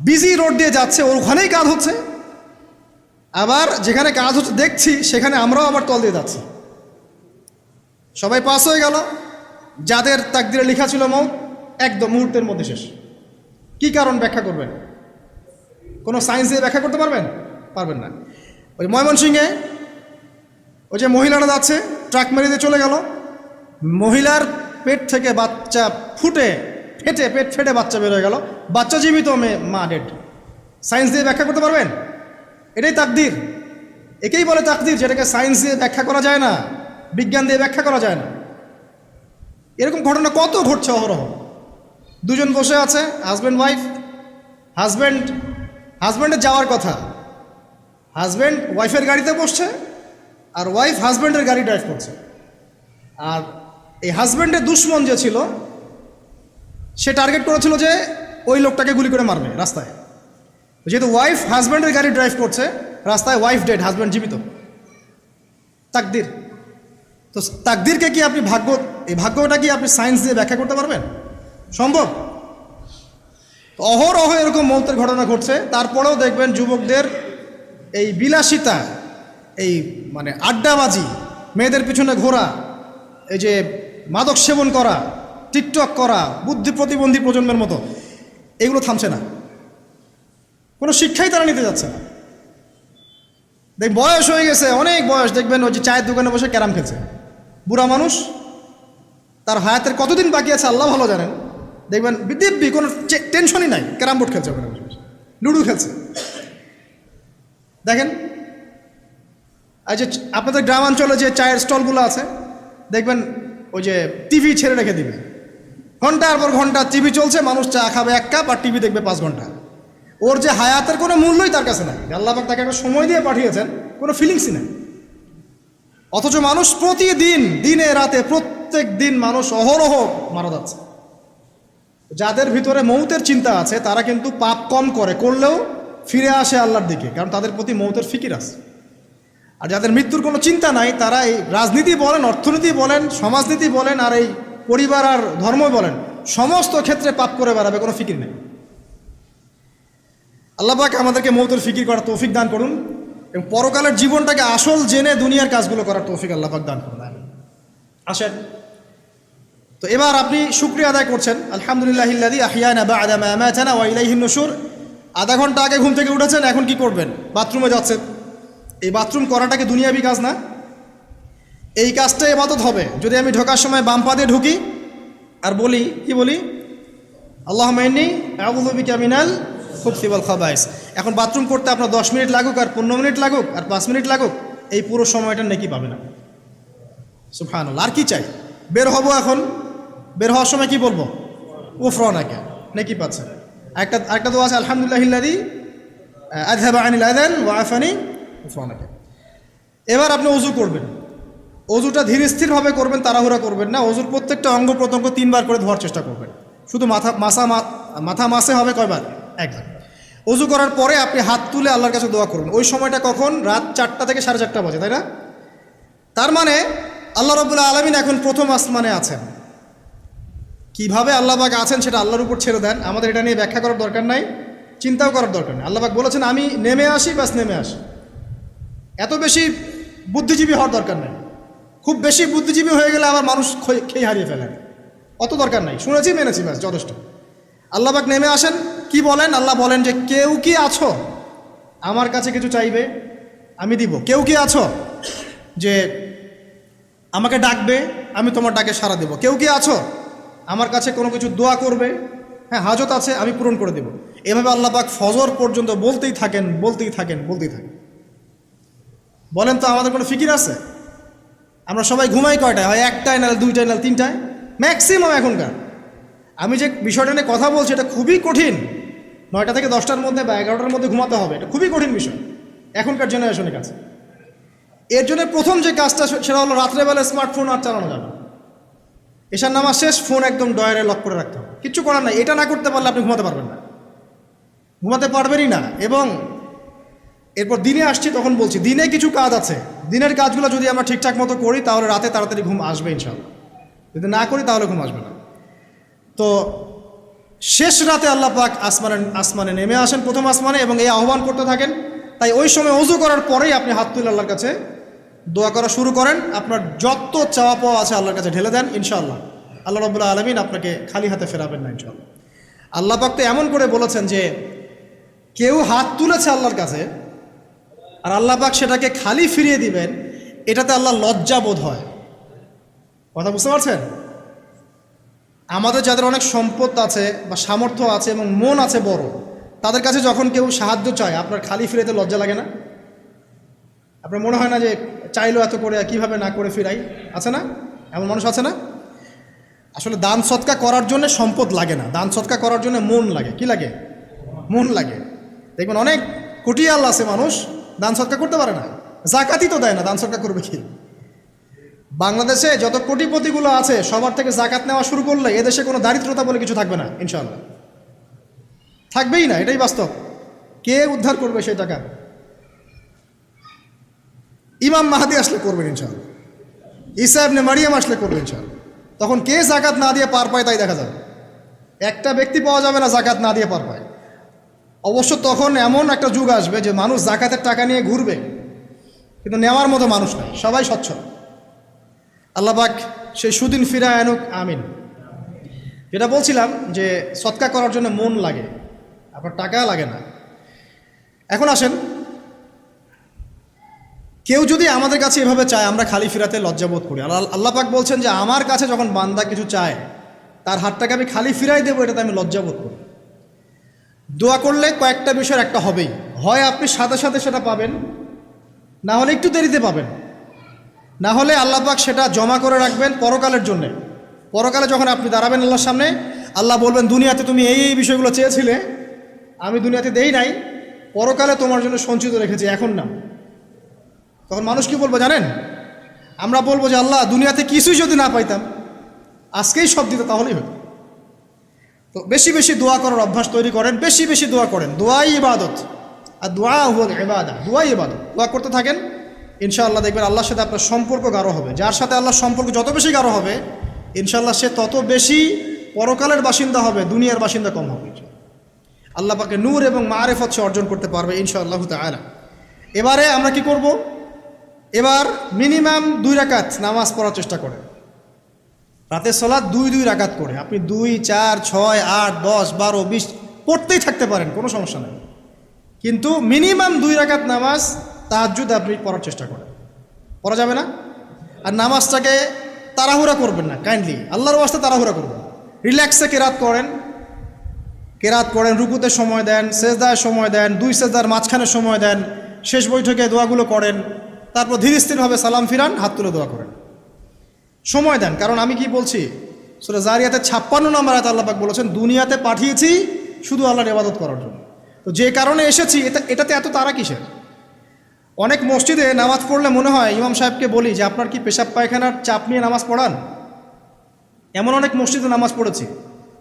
বিজি রোড দিয়ে যাচ্ছে, ওর ওখানেই কাজ হচ্ছে, আবার যেখানে কাজ হচ্ছে দেখছি সেখানে আমরাও আবার তল দিয়ে যাচ্ছি। সবাই পাস হয়ে গেল, যাদের তাকদিরে লেখা ছিল মৌত একদম মুহূর্তের মধ্যে শেষ। কি কারণ ব্যাখ্যা করবেন? কোনো সায়েন্স দিয়ে ব্যাখ্যা করতে পারবেন? পারবেন না। ওই ময়মনসিংহে ওই যে মহিলারা যাচ্ছে, ট্রাক মেরে দিয়ে চলে গেল, মহিলার পেট থেকে বাচ্চা পেট ফেটে বাচ্চা বের হয়ে গেল, বাচ্চা জীবিত, মা ডেড। সায়েন্স দিয়ে ব্যাখ্যা করতে পারবেন? এটাই তাকদির, একেই বলে তাকদির, যেটাকে সায়েন্স দিয়ে ব্যাখ্যা করা যায় না, বিজ্ঞান দিয়ে ব্যাখ্যা করা যায় না। এরকম ঘটনা কত ঘটছে অহরহ। দুজন বসে আছে, হাজব্যান্ড ওয়াইফ, হাজব্যান্ডের যাওয়ার কথা, হাজব্যান্ড ওয়াইফের গাড়িতে বসছে আর ওয়াইফ হাজব্যান্ডের গাড়ি ড্রাইভ করছে। আর এই হাজব্যান্ডের দুশ্মন যে ছিল সে টার্গেট করেছিল যে ওই লোকটাকে গুলি করে মারবে রাস্তায়। যেহেতু ওয়াইফ হাজব্যান্ডের গাড়ি ড্রাইভ করছে, রাস্তায় ওয়াইফ ডেড, হাজব্যান্ড জীবিত। তাকদির। তো তাকদিরকে কি আপনি এই ভাগ্যটা কি আপনি সায়েন্স দিয়ে ব্যাখ্যা করতে পারবেন? সম্ভব? তো অহরহ এরকম মৌতের ঘটনা ঘটছে। তারপরেও দেখবেন যুবকদের এই বিলাসিতা, এই মানে আড্ডাবাজি, মেয়েদের পিছনে ঘোরা, এই যে মাদক সেবন করা, টিকটক করা, বুদ্ধি প্রতিবন্ধী প্রজন্মের মতো, এগুলো থামছে না। কোনো শিক্ষাই তারা নিতে যাচ্ছে না। বয়স হয়ে গেছে, অনেক বয়স, দেখবেন ওই যে চায়ের দোকানে বসে ক্যারাম খেলছে, বুড়া মানুষ, তার হায়াতের কতদিন বাকি আছে আল্লাহ ভালো জানেন। দেখবেন দিব্যি কোনো টেনশনই নাই, ক্যারাম বোর্ড খেলছে, ওখানে লুডো খেলছে। দেখেন এই যে আপনাদের গ্রামাঞ্চলে যে চায়ের স্টলগুলো আছে, দেখবেন ওই যে টিভি ছেড়ে রেখে দিবে, ঘন্টার পর ঘন্টা টিভি চলছে, মানুষ চা খাবে 1 কাপ আর টিভি দেখবে 5 ঘন্টা। ওর যে হায়াতের কোনো মূল্যই তার কাছে নাই। আল্লাহ পাক তাকে একটা সময় দিয়ে পাঠিয়েছেন, কোনো ফিলিংসই নেই। অথচ মানুষ প্রতিদিন, দিনে রাতে, প্রত্যেক দিন মানুষ অহরহ মারা যাচ্ছে। যাদের ভিতরে মৌতের চিন্তা আছে তারা কিন্তু পাপ কম করলেও ফিরে আসে আল্লাহর দিকে, কারণ তাদের প্রতি মৌতের ফিকির আছে। আর যাদের মৃত্যুর কোনো চিন্তা নাই, তারা এই রাজনীতি বলেন, অর্থনীতি বলেন, সমাজনীতি বলেন, আর এই পরিবার আর ধর্ম বলেন, সমস্ত ক্ষেত্রে পাপ করে বেড়াবে, কোনো ফিকির নেই। আল্লাহ পাক আমাদেরকে মৌতের ফিকির করার তৌফিক দান করুন এবং পরকালের জীবনটাকে আসল জেনে দুনিয়ার কাজগুলো করার তৌফিক আল্লাহ পাক দান করুন। আসেন, তো এবার আপনি শুকরিয়া আদায় করছেন, আলহামদুলিল্লাহিল্লাযী আহইয়ানা বা'দা মা আমাতানা ওয়া ইলাইহিন নুশুর। আধা ঘন্টা আগে ঘুম থেকে উঠেছেন, এখন কি করবেন? বাথরুমে যাচ্ছেন। এই বাথরুম করাটা কি দুনিয়াবি কাজ না? এই কাজটা ইবাদত হবে যদি আমি ঢোকার সময় বাম পা দিয়ে ঢুকি আর বলি, কি বলি? আল্লাহুম্মা ইন্নী আউযু বিকা মিনাল খুবসি ওয়াল খাবাইস। এখন বাথরুম করতে আপনার 10 মিনিট লাগুক আর 15 মিনিট লাগুক আর 5 মিনিট লাগুক, এই পুরো সময়টা নেকি পাবে না। সুবহানাল্লাহ। আর কি চাই? বের হব, এখন বের হওয়ার সময় কি বলবো? গুফরানাকা, নেকি পাচ্ছে। একটা দোয়া আছে, আলহামদুলিল্লাহিল্লাযী আযহাবা আনিল আযান ওয়া আফানি গুফরানাকা। এবার আপনি ওযু করবেন। ওযুটা ধীর স্থিরভাবে করবেন, তাড়াহুড়া করবেন না। ওযুর প্রত্যেকটা অঙ্গ প্রত্যঙ্গ 3 বার করে ধোয়ার চেষ্টা করবেন। শুধু মাথা মাসে হবে কয়বার? 1 বার। ওযু করার পরে আপনি হাত তুলে আল্লাহর কাছে দোয়া করবেন। ওই সময়টা কখন? রাত 4টা থেকে 4:30 বাজে, তাই না? তার মানে আল্লাহ রাব্বুল আলামিন এখন প্রথম আসমানে আছেন। কিভাবে আল্লাহ পাক আছেন সেটা আল্লাহর উপর ছেড়ে দেন, আমাদের এটা নিয়ে ব্যাখ্যা করার দরকার নাই, চিন্তাও করার দরকার নেই। আল্লাহ পাক বলেছেন আমি নেমে আসি, বাস নেমে আসি। এত বেশি বুদ্ধিজীবী হওয়ার দরকার নেই। খুব বেশি বুদ্ধিজীবী হয়ে গেলে আবার মানুষ খেয়ে হারিয়ে ফেলে, অত দরকার নাই। শুনেছি, মেনেছি, ব্যাস যথেষ্ট। আল্লাহ পাক নেমে আসেন, কি বলেন? আল্লাহ বলেন যে কেউ কি আছো আমার কাছে কিছু চাইবে, আমি দিব। কেউ কি আছো যে আমাকে ডাকবে, আমি তোমার ডাকে সাড়া দেব। কেউ কি আছো আমার কাছে কোনো কিছু দোয়া করবে, হ্যাঁ হাজত আছে, আমি পূরণ করে দেব। এভাবে আল্লাহ পাক ফজর পর্যন্ত বলতেই থাকেন। বলেন তো আমাদের কোনো ফিকির আছে? আমরা সবাই ঘুমাই কয়টায়? হয় 1টায়, নাহলে 2টায়, নাহলে 3টায়, ম্যাক্সিমাম এখনকার। আমি যে বিষয়টা নিয়ে কথা বলছি এটা খুবই কঠিন। 9টা থেকে 10টার মধ্যে বা 11টার মধ্যে ঘুমাতে হবে, এটা খুবই কঠিন বিষয় এখনকার জেনারেশনের কাছে। এর জন্য প্রথম যে কাজটা সেটা হলো রাত্রেবেলা স্মার্টফোন আর চালানো যাবে। এশার নামাজ শেষ, ফোন একদম ডয়ারে লক করে রাখতে হবে। কিচ্ছু করার নাই। এটা না করতে পারলে আপনি ঘুমাতে পারবেনই না। এবং এরপর দিনে আসছি, তখন বলছি দিনে কিছু কাজ আছে। দিনের কাজগুলো যদি আমরা ঠিকঠাক মতো করি তাহলে রাতে তাড়াতাড়ি ঘুম আসবে ইনশাআল্লাহ। যদি না করি তাহলে ঘুম আসবে না। তো শেষ রাতে আল্লাহ পাক আসমানে নেমে আসেন, প্রথম আসমানে, এবং এই আহ্বান করতে থাকেন। তাই ওই সময় ওযু করার পরেই আপনি হাত তুলে আল্লাহর কাছে দোয়া করা শুরু করেন। আপনার যত চাওয়া পাওয়া আছে আল্লাহর কাছে ঢেলে দেন, ইনশাআল্লাহ আল্লাহ রাব্বুল আলামিন আপনাকে খালি হাতে ফেরাবেন না ইনশাআল্লাহ। আল্লাহ পাক তো এমন করে বলেছেন যে কেউ হাত তুলেছে আল্লাহর কাছে আর আল্লাহ পাক সেটাকে খালি ফিরিয়ে দিবেন, এটাতে আল্লাহ লজ্জা বোধ হয়। কথা বুঝতে পারছেন? আমাদের যাদের অনেক সম্পদ আছে বা সামর্থ্য আছে এবং মন আছে বড়, তাদের কাছে যখন কেউ সাহায্য চায় আপনার খালি ফিরাইতে লজ্জা লাগে না? আপনার মনে হয় না যে চাইলো এত করে কিভাবে না করে ফিরাই? আছে না এমন মানুষ? আছে না? আসলে দান সৎকা করার জন্য সম্পদ লাগে না, দান সৎকা করার জন্য মন লাগে। কি লাগে? মন লাগে। দেখবেন অনেক কোটিয়াল আছে মানুষ, দান সৎকা করতে পারে না, জাকাতই তো দেয় না, দান সৎকা করবে কি? বাংলাদেশে যত কোটিপতিগুলো আছে সবার থেকে জাকাত নেওয়া শুরু করলে এদেশে কোনো দারিদ্রতা বলে কিছু থাকবে না ইনশাআল্লাহ, থাকবেই না, এটাই বাস্তব। কে উদ্ধার করবে সেই টাকা? ইমাম মাহাদি আসলে করবেন ইনশাআল্লাহ, ঈসা ইবনে মারিয়াম আসলে করবেন ইনশাআল্লাহ। তখন কে জাকাত না দিয়ে পার পায় তাই দেখা যাবে। একটা ব্যক্তি পাওয়া যাবে না জাকাত না দিয়ে পার পায়। অবশ্য তখন এমন একটা যুগ আসবে যে মানুষ জাকাতের টাকা নিয়ে ঘুরবে, কিন্তু নেওয়ার মতো মানুষ নাই, সবাই সচ্ছল। আল্লাহ পাক সেই সুদিন ফিরায় আনুক, আমিন। যেটা বলছিলাম যে সৎকা করার জন্য মন লাগে, আপনার টাকা লাগে না। এখন আসেন, কেউ যদি আমাদের কাছে এভাবে চায় আমরা খালি ফিরাতে লজ্জাবোধ করি। আল্লাহ পাক বলছেন যে আমার কাছে যখন বান্দা কিছু চায় তার হাতটাকে আমি খালি ফিরাই দেবো, এটাতে আমি লজ্জাবোধ করি। দোয়া করলে কয়েকটা বিষয়ের একটা হবেই, হয় আপনি সাথে সাথে সেটা পাবেন, না হলে একটু দেরিতে পাবেন, না হলে আল্লাহ পাক সেটা জমা করে রাখবেন পরকালের জন্যে। পরকালে যখন আপনি দাঁড়াবেন আল্লাহর সামনে, আল্লাহ বলবেন দুনিয়াতে তুমি এই এই বিষয়গুলো চেয়েছিলে, আমি দুনিয়াতে দেই নাই, পরকালে তোমার জন্য সঞ্চিত রেখেছি, এখন না। তখন মানুষ কি বলবো জানেন? আমরা বলবো যে আল্লাহ দুনিয়াতে কিছুই যদি না পাইতাম, আজকেই সব দিত তাহলেই হতো। তো বেশি বেশি দোয়া করার অভ্যাস তৈরি করেন, বেশি বেশি দোয়া করেন। দোয়াই ইবাদত, আর দোয়া হুয়াল ইবাদা, দোয়াই ইবাদত। দোয়া করতে থাকেন, ইনশাআল্লাহ দেখবেন আল্লাহর সাথে আপনার সম্পর্ক গাঢ় হবে। যার সাথে আল্লাহর সম্পর্ক যত বেশি গাঢ় হবে ইনশাআল্লাহ সে তত বেশি পরকালের বাসিন্দা হবে, দুনিয়ার বাসিন্দা কম হবে। আল্লাহ পাকে নূর এবং মারিফত সে অর্জন করতে পারবে ইনশাআল্লাহ তাআলা। এবারে আমরা কি করব? এবার মিনিমাম 2 রাকাত নামাজ পড়ার চেষ্টা করেন। রাতের সালাত 2 রাকাত করে আপনি 2, 4, 6, 8, 10, 12, 20 পড়তেই থাকতে পারেন, কোনো সমস্যা নেই। কিন্তু মিনিমাম 2 রাকাত নামাজ তাহাজ্জুদ আপনি পড়ার চেষ্টা করেন। পড়া যাবে না? আর নামাজটাকে তাড়াহুড়া করবেন না, কাইন্ডলি আল্লাহর ওয়াস্তে তাড়াহুড়া করবেন। রিল্যাক্সে কেরাত করেন, রুকুতে সময় দেন, সেজদায় সময় দেন, 2 সেজদার মাঝখানে সময় দেন, শেষ বৈঠকে দোয়াগুলো করেন, তারপর ধীরে স্থিরভাবে সালাম ফিরান, হাত তুলে দোয়া করেন, সময় দেন। কারণ আমি কি বলছি, সূরা জারিয়াতে 56 নম্বর আয়াতে আল্লাহ পাক বলেছেন দুনিয়াতে পাঠিয়েছি শুধু আল্লাহর ইবাদত করার জন্য। তো যে কারণে এসেছি এটাতে এত তাড়া কিসের? অনেক মসজিদে নামাজ পড়লে মনে হয় ইমাম সাহেবকে বলি যে আপনার কি পেশাব পায়খানার চাপ নিয়ে নামাজ পড়ান? এমন অনেক মসজিদে নামাজ পড়েছি,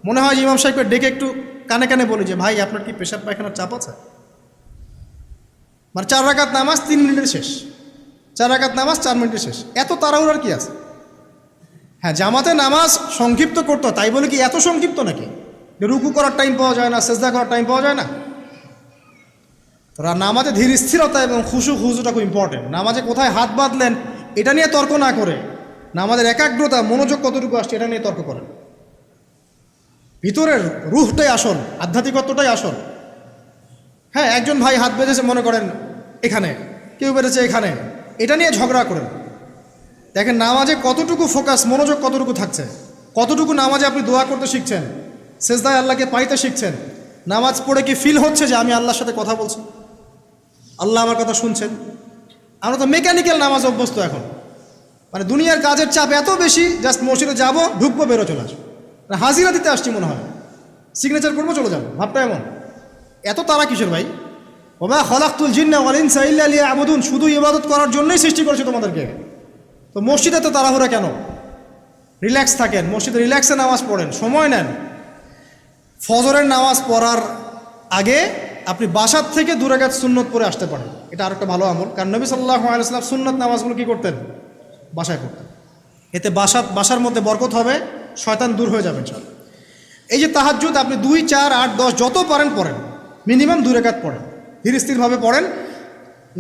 মনে হয় ইমাম সাহেবকে ডেকে একটু কানে কানে বলি যে ভাই আপনার কি পেশাব পায়খানার চাপ আছে? মানে 4 রাকাত নামাজ 3 মিনিটের শেষ, 4 রাকাত নামাজ 4 মিনিটের শেষ, এত তাড়াহুড়ার কি আছে? হ্যাঁ, জামাতে নামাজ সংক্ষিপ্ত করতো, তাই বলে কি এত সংক্ষিপ্ত নাকি যে রুকু করার টাইম পাওয়া যায় না, সেজদা করার টাইম পাওয়া যায় না? নামাজে ধীর স্থিরতা এবং খুশুটা খুব ইম্পর্টেন্ট। নামাজে কোথায় হাত বাঁধলেন এটা নিয়ে তর্ক না করে নামাজের একাগ্রতা, মনোযোগ কতটুকু আসছে এটা নিয়ে তর্ক করেন। ভিতরের রুহটাই আসল, আধ্যাত্মিকত্বটাই আসল। হ্যাঁ, একজন ভাই হাত বেঁধেছে মনে করেন এখানে, কেউ বেঁধেছে এখানে, এটা নিয়ে ঝগড়া করেন। দেখেন নামাজে কতটুকু ফোকাস, মনোযোগ কতটুকু থাকছে, কতটুকু নামাজে আপনি দোয়া করতে শিখছেন, সেজদায় আল্লাহকে পাইতে শিখছেন। নামাজ পড়ে কি ফিল হচ্ছে যে আমি আল্লাহর সাথে কথা বলছি, আল্লাহ আমার কথা শুনছেন? আমরা তো মেকানিক্যাল নামাজ অভ্যস্ত এখন, মানে দুনিয়ার কাজের চাপ এত বেশি, জাস্ট মসজিদে যাবো, ঢুকবো, বেরো, চলে আসবো, হাজিরা দিতে আসছি মনে হয়, সিগনেচার করবো, চলে যাবো, ভাবটা এমন। এত তারা কিসের ভাই? ওমা খালাকতুল জিন্না ওয়াল ইনসা ইল্লা লিয়াবুদুন, শুধু ইবাদত করার জন্যই সৃষ্টি করেছে তোমাদেরকে। তো মসজিদে তো তাড়াহুড়া কেন? রিল্যাক্স থাকেন, মসজিদে রিল্যাক্সে নামাজ পড়েন, সময় নেন। ফজরের নামাজ পড়ার আগে আপনি বাসার থেকে 2 রাকাত সুন্নত পড়ে আসতে পারেন, এটা আরেকটা ভালো আমল। কারণ নবী সাল্লাল্লাহু আলাইহি ওয়াসাল্লাম সুন্নত নামাজগুলো কী করতেন? বাসায় পড়তেন। এতে বাসার মধ্যে বরকত হবে, শয়তান দূর হয়ে যাবে ইনশাআল্লাহ। এই যে তাহাজ্জুদ আপনি 2, 4, 8, 10 যত পারেন পড়েন, মিনিমাম 2 রাকাত পড়েন, ধীর স্থিরভাবে পড়েন।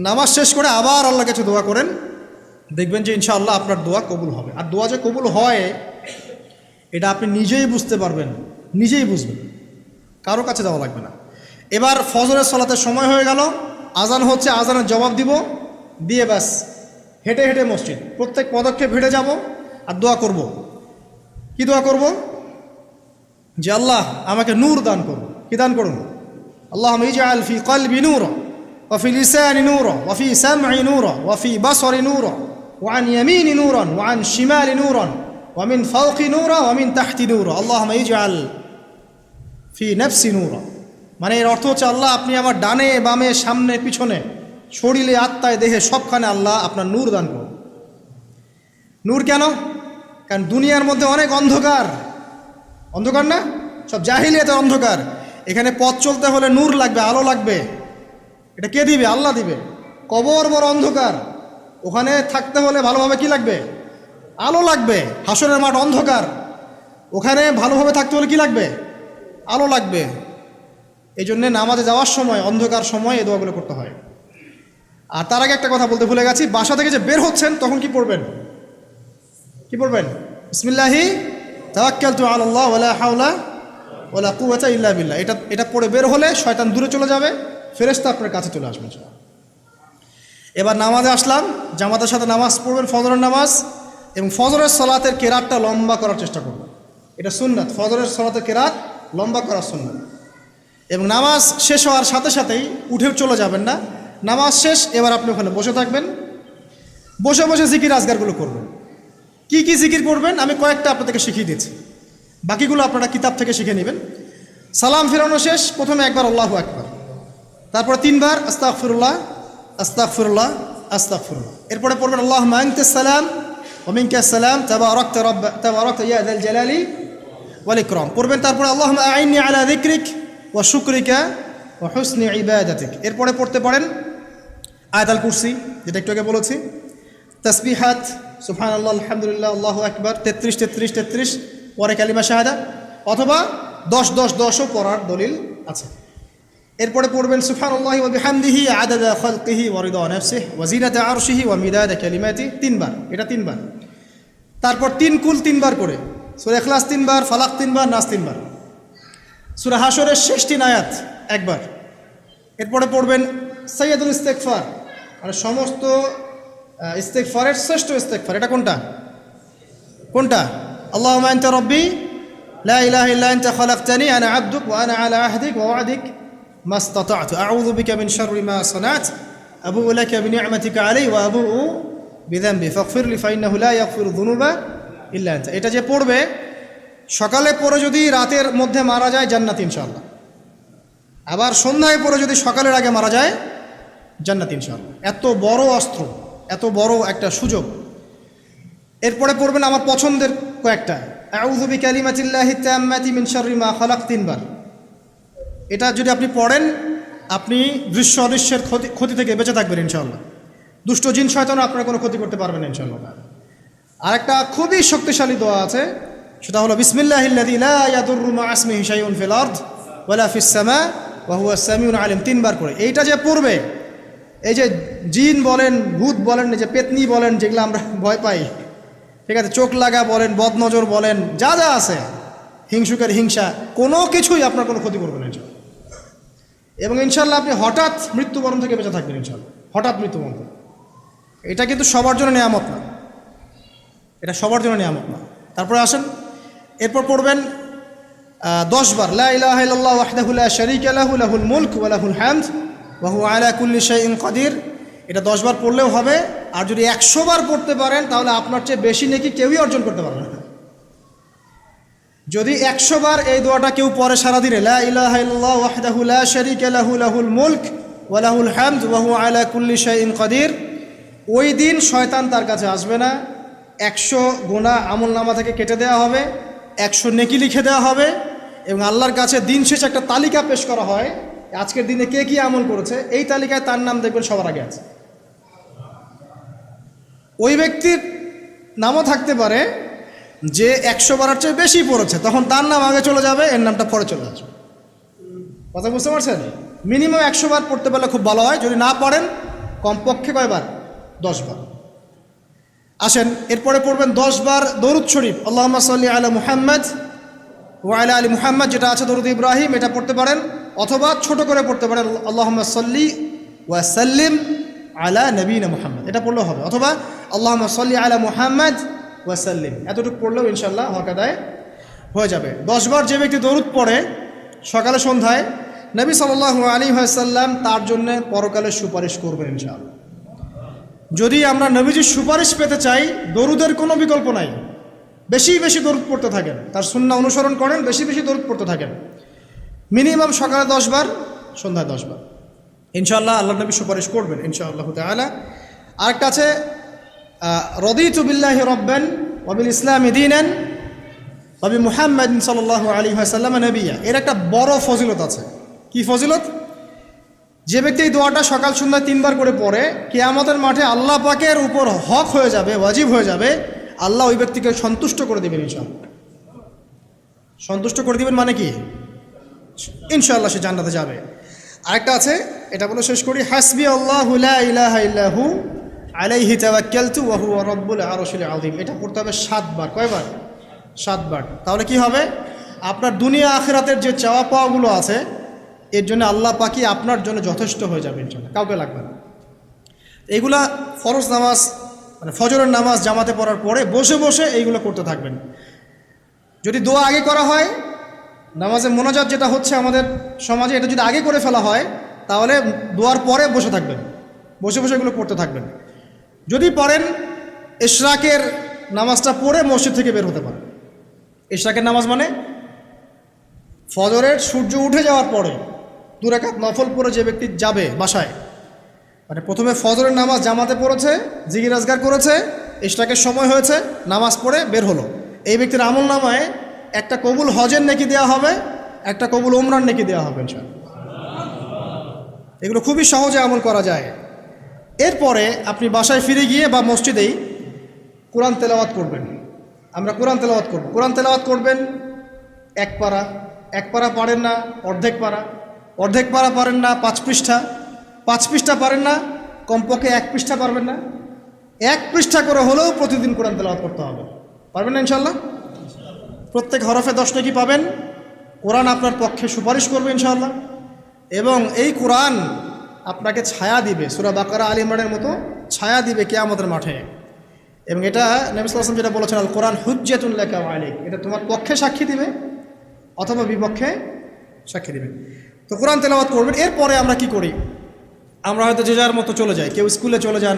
নামাজ শেষ করে আবার আল্লাহর কাছে দোয়া করেন, দেখবেন যে ইনশাআল্লাহ আপনার দোয়া কবুল হবে। আর দোয়া যে কবুল হয় এটা আপনি নিজেই বুঝতে পারবেন, নিজেই বুঝবেন, কারো কাছে যাওয়া লাগবে না। এবার ফজরের সালাতের সময় হয়ে গেল, আজান হচ্ছে, আজানের জবাব দিব, দিয়ে ব্যাস হেঁটে হেঁটে মসজিদ, প্রত্যেক পদক্ষেপ হেঁটে যাব আর দোয়া করব। কি দোয়া করব? যে আল্লাহ আমাকে নূর দান করুন। কি দান করুন? আল্লাহুম্মা ইজআল ফি কলবি নূরা ওয়া ফি লিসানি নূরা ওয়া ফি সামঈ নূরা ওয়া ফি বাসরি নূরা ওয়া আন ইয়ামিনি নূরান ওয়া আন শিমালি নূরান ওয়া মিন ফাওকি নূরা ওয়া মিন তাহতি নূরা আল্লাহুম্মা ইজআল ফি নাফসি নূরা। মানে এর অর্থ হচ্ছে আল্লাহ আপনি আমার ডানে বামে সামনে পিছনে শরীরে আত্মায় দেহে সবখানে আল্লাহ আপনার নূর দান করুন। নূর কেন? কারণ দুনিয়ার মধ্যে অনেক অন্ধকার, অন্ধকার না, সব জাহিলিয়াতের অন্ধকার। এখানে পথ চলতে হলে নূর লাগবে, আলো লাগবে। এটা কে দিবে? আল্লাহ দিবে। কবর বড় অন্ধকার, ওখানে থাকতে হলে ভালোভাবে কি লাগবে? আলো লাগবে। হাসরের মাঠ অন্ধকার, ওখানে ভালোভাবে থাকতে হলে কি লাগবে? আলো লাগবে। এই জন্যে নামাজে যাওয়ার সময় অন্ধকার সময় এই দোয়াগুলো করতে হয়। আর তার আগে একটা কথা বলতে ভুলে গেছি, বাসা থেকে যে বের হচ্ছেন তখন কি পড়বেন? কি পড়বেন? বিসমিল্লাহি তাওয়াক্কালতু আলাল্লাহ ওয়ালা হাওলা ওয়ালা কুওয়াতা ইল্লা বিল্লাহ। এটা পড়ে বের হলে শয়তান দূরে চলে যাবে, ফেরেশতা আপনার কাছে চলে আসবে। এবার নামাজে আসলাম, জামাতের সাথে নামাজ পড়বেন, ফজরের নামাজ, এবং ফজরের সালাতের কেরাতটা লম্বা করার চেষ্টা করবেন। এটা সুন্নাত, ফজরের সালাতের কেরাত লম্বা করা সুন্নাত। এবং নামাজ শেষ হওয়ার সাথে সাথেই উঠে চলে যাবেন না, নামাজ শেষ এবার আপনি ওখানে বসে থাকবেন, বসে বসে জিকির আজগারগুলো করবেন। কি কি জিকির করবেন আমি কয়েকটা আপনাদেরকে শিখিয়ে দিচ্ছি, বাকিগুলো আপনারা কিতাব থেকে শিখে নেবেন। সালাম ফেরানো শেষ, প্রথমে একবার আল্লাহু আকবার, তারপরে 3 বার আস্তাগফিরুল্লাহ আস্তাগফিরুল্লাহ আস্তাগফিরুল্লাহ। এরপরে পড়বেন আল্লাহুম্মা আনতাস সালাম ওয়া মিনকাস সালাম তাবারাকতা ইয়া যাল জালালি ওয়াল ইকরাম পড়বেন। তারপরে আল্লাহুম্মা আইন্নি আলা যিকরিক ওয়া শুকরিকা ওয়া হুসনি ইবাদাতিক। এরপরে পড়তে পারেন আয়াতুল কুরসি, যেটা একটু আগে বলেছি, তাসবিহাত সুবহানাল্লাহ আলহামদুলিল্লাহ আল্লাহু আকবার 33 33 33, পরে কালিমা শাহাদা, অথবা 10 10 10ও পড়ার দলিল আছে। এরপরে পড়বেন সুবহানাল্লাহি ওয়া বিহামদিহি আদাদা খালকিহি ওয়া রিদা নাফসিহি ওয়া জিনাতা আরশিহি ওয়া মিদাদা কালিমাতি, 3 বার, এটা 3 বার। তারপর 3 কুল 3 বার করে, সূরা ইখলাস 3 বার, ফালাক 3 বার, নাস 3 বার, সূরা হাশরের শেষ 3 আয়াত একবার। এরপরে পড়বেন সাইয়্যিদুল ইস্তিগফার, মানে সমস্ত ইস্তিগফারের শ্রেষ্ঠ ইস্তিগফার। এটা কোনটা? কোনটা? আল্লাহুম্মা আনতা রাব্বি লা ইলাহা ইল্লা আনতা খালাকতানি আনা আবদুক ওয়া আনা আলা আহদিক ওয়া ওয়া'দিক মাসতাতা'তু আউযু বিকা মিন শাররি মা সানা'ত আবু'ু লাকা বিনি'মাতিকা আলাইয়া ওয়া আবু'ু বিযামবি ফাগফিরলি ফাইন্নাহু লা ইয়াগফিরু যুনুবা ইল্লা আনতা। এটা যে পড়বে সকালে পড়ে যদি রাতের মধ্যে মারা যায় জান্নাত ইনশাআল্লাহ, আবার সন্ধ্যায় পড়ে যদি সকালের আগে মারা যায় জান্নাত ইনশাআল্লাহ। এত বড় অস্ত্র, এত বড় একটা সুযোগ। এরপরে পড়বেন আমার পছন্দের কয়েকটা, আউযু বিকালিমাতিল্লাহি তাম্মাতি মিন শাররি মা খালাক 3 বার। এটা যদি আপনি পড়েন আপনি দৃশ্য অদৃশ্যের ক্ষতি থেকে বেঁচে থাকবেন ইনশাআল্লাহ। দুষ্ট জিন শয়তানও আপনার কোনো ক্ষতি করতে পারবেন না ইনশাআল্লাহ। আরেকটা খুবই শক্তিশালী দোয়া আছে, সেটা হলো বিসমিল্লাহিল্লাযী লা ইয়াদুররু মা ইসমিহি শাইউন ফিল আরদ ওয়ালা ফিস সামা ওয়া হুয়াস সামিউল আলিম, 3 বার করে। এইটা যে পড়বে, এই যে জিন বলেন, ভূত বলেন, যে পেতনি বলেন, যেগুলো আমরা ভয় পাই, ঠিক আছে, চোখ লাগা বলেন, বদনজর বলেন, যা যা আছে, হিংসুকের হিংসা, কোনো কিছুই আপনার কোনো ক্ষতি করবে না ইনশাআল্লাহ। এবং ইনশাআল্লাহ আপনি হঠাৎ মৃত্যুবরণ থেকে বেঁচে থাকবেন ইনশাআল্লাহ, হঠাৎ মৃত্যুবরণ থেকে। এটা কিন্তু সবার জন্য নিয়ামত না, এটা সবার জন্য নিয়ামত না। তারপরে আসেন, এরপর পড়বেন 10 বার লা ইলাহা ইল্লাল্লাহ ওয়াহদাহু লা শারীকা লাহু লাহুল মুলক ওয়া লাহুল হামদ ওয়া হুয়া আলা কুল্লি শাইইন কাদির। এটা 10 বার পড়লেও হবে। আর যদি 100 বার পড়তে পারেন তাহলে আপনার চেয়ে বেশি নেকি কেউই অর্জন করতে পারবে না। যদি 100 বার এই দোয়াটা কেউ পড়ে সারাদিনে, লা ইলাহা ইল্লাল্লাহ ওয়াহদাহু লা শারীকা লাহু লাহুল মুলক ওয়া লাহুল হামদ ওয়া হুয়া আলা কুল্লি শাইইন কাদির, ওই দিন শয়তান তার কাছে আসবে না। 100 গুনাহ আমলনামা থেকে কেটে দেওয়া হবে, 100 নেকি লিখে দেওয়া হবে, এবং আল্লাহর কাছে দিন শেষে একটা তালিকা পেশ করা হয়, আজকের দিনে কে কি আমল করেছে, এই তালিকায় তার নাম দেখবেন সবার আগে আছে। ওই ব্যক্তির নামও থাকতে পারে যে 100 বারের চেয়ে বেশি পড়েছে তখন তার নাম আগে চলে যাবে, এর নামটা পরে চলে আসবে। কথা বুঝতে পারছেন? মিনিমাম 100 বার পড়তে পারলে খুব ভালো হয়, যদি না পড়েন কমপক্ষে কয়বার? 10 বার। আসেন এরপরে পড়বেন 10 বার দরুদ শরীফ, আল্লাহুম্মা সাল্লি আলা মুহাম্মদ ওয়া আলা আলি মুহাম্মদ, যেটা আছে দরুদ ইব্রাহিম, এটা পড়তে পারেন, অথবা ছোট করে পড়তে পারেন আল্লাহুম্মা সাল্লি ওয়া সাল্লিম আলা নবীনা মুহাম্মদ, এটা পড়লেও হবে, অথবা আল্লাহুম্মা সাল্লি আলা মুহাম্মদ ওয়া সাল্লিম, এতটুকু পড়লেও ইনশাআল্লাহ হক আদায় হয়ে যাবে। 10 বার যে ব্যক্তি দরুদ পড়ে সকালে সন্ধ্যায়, নবী সাল্লাল্লাহু আলাইহি ওয়াসাল্লাম তার জন্য পরকালে সুপারিশ করবেন ইনশাআল্লাহ। যদি আমরা নবীজির সুপারিশ পেতে চাই, দরুদের কোনো বিকল্প নাই, বেশি বেশি দরুদ পড়তে থাকেন, তার সুন্নাহ অনুসরণ করেন, বেশি বেশি দরুদ পড়তে থাকেন, মিনিমাম সকালে 10 বার, সন্ধ্যায় 10 বার, ইনশাআল্লাহ আল্লাহ নবী সুপারিশ করবেন ইনশাআল্লাহ তাআলা। আরেকটা আছে রাদিতু বিল্লাহি রাব্বান ওয়া বিল ইসলামি দীনান ওয়া বি মুহাম্মাদিন সাল্লাল্লাহু আলাইহি ওয়াসাল্লাম নবিয়্যা, এর একটা বড় ফজিলত আছে। কি ফজিলত? যে ব্যক্তি এই দোয়াটা সকাল সন্ধ্যা 3 বার করে পড়ে, কিয়ামতের মাঠে আল্লাহ পাকের উপর হক হয়ে যাবে, ওয়াজিব হয়ে যাবে, আল্লাহ ওই ব্যক্তিকে সন্তুষ্ট করে দেবেন ইনশাআল্লাহ। সন্তুষ্ট করে দিবেন মানে কি? ইনশাআল্লাহ সে জান্নাতে যাবে। আরেকটা আছে, এটা বলে শেষ করি, হাসবি আল্লাহু লা ইলাহা ইল্লাহু আলাইহি তাওয়াক্কালতু ওয়া হুয়া রাব্বুল আরশিল আযীম, এটা পড়তে হবে 7 বার। কয়বার? 7 বার। তাহলে কি হবে? আপনার দুনিয়া আখিরাতের যে চাওয়া পাওয়াগুলো আছে, এর জন্য আল্লাহ পাকই আপনার জন্য যথেষ্ট হয়ে যাবে ইনশাআল্লাহ, কাউকে লাগবে না। এইগুলা ফরজ নামাজ, মানে ফজরের নামাজ জামাতে পড়ার পরে বসে বসে এইগুলো করতে থাকবেন। যদি দোয়া আগে করা হয়, নামাজে মোনাজাত যেটা হচ্ছে আমাদের সমাজে, এটা যদি আগে করে ফেলা হয়, তাহলে দোয়ার পরে বসে থাকবেন, বসে বসে এগুলো করতে থাকবেন। যদি পারেন ইশরাকের নামাজটা পড়ে মসজিদ থেকে বের হতে পারেন। ইশরাকের নামাজ মানে ফজরের সূর্য উঠে যাওয়ার পরে 2 রাকাত নফল পড়ে যে ব্যক্তি যাবে বাসায়, মানে প্রথমে ফজরের নামাজ জামাতে পড়েছে, জিকির আজগার করেছে, ইশরাকের সময় হয়েছে, নামাজ পড়ে বের হলো, এই ব্যক্তির আমল নামায় একটা কবুল হজের নেকি দেওয়া হবে, একটা কবুল উমরার নেকি দেওয়া হবে ইনশাআল্লাহ। এগুলো খুবই সহজে আমল করা যায়। এরপরে আপনি বাসায় ফিরে গিয়ে বা মসজিদেই কোরআন তেলাওয়াত করবেন। আমরা কোরআন তেলাওয়াত করব। কোরআন তেলাওয়াত করবেন 1 পারা, 1 পারা পারেন না অর্ধেক পারা, অর্ধেক পারা পারেন না 5 পৃষ্ঠা, 5 পৃষ্ঠা পারেন না কমপক্ষে 1 পৃষ্ঠা পারবেন না, 1 পৃষ্ঠা করে হলেও প্রতিদিন কোরআন তেলাওয়াত করতে হবে। পারবেন না ইনশাআল্লাহ? প্রত্যেক হরফে 10 নেকি পাবেন। কোরআন আপনার পক্ষে সুপারিশ করবে ইনশাআল্লাহ, এবং এই কোরআন আপনাকে ছায়া দিবে, সূরা বাকারা আলে ইমরানের মতো ছায়া দিবে কিয়ামতের মাঠে। এবং এটা নবী সাল্লাল্লাহু আলাইহি ওয়াসাল্লাম যেটা বলেছেন, আল কোরআন হুজ্জাতুন লাকা ওয়া আলাইক, এটা তোমার পক্ষে সাক্ষী দিবে অথবা বিপক্ষে সাক্ষী দিবে। তো কোরআন তেলাওয়াত করবেন। এরপরে আমরা কি করি? আমরা হয়তো যে যার মতো চলে যাই, কেউ স্কুলে চলে যান,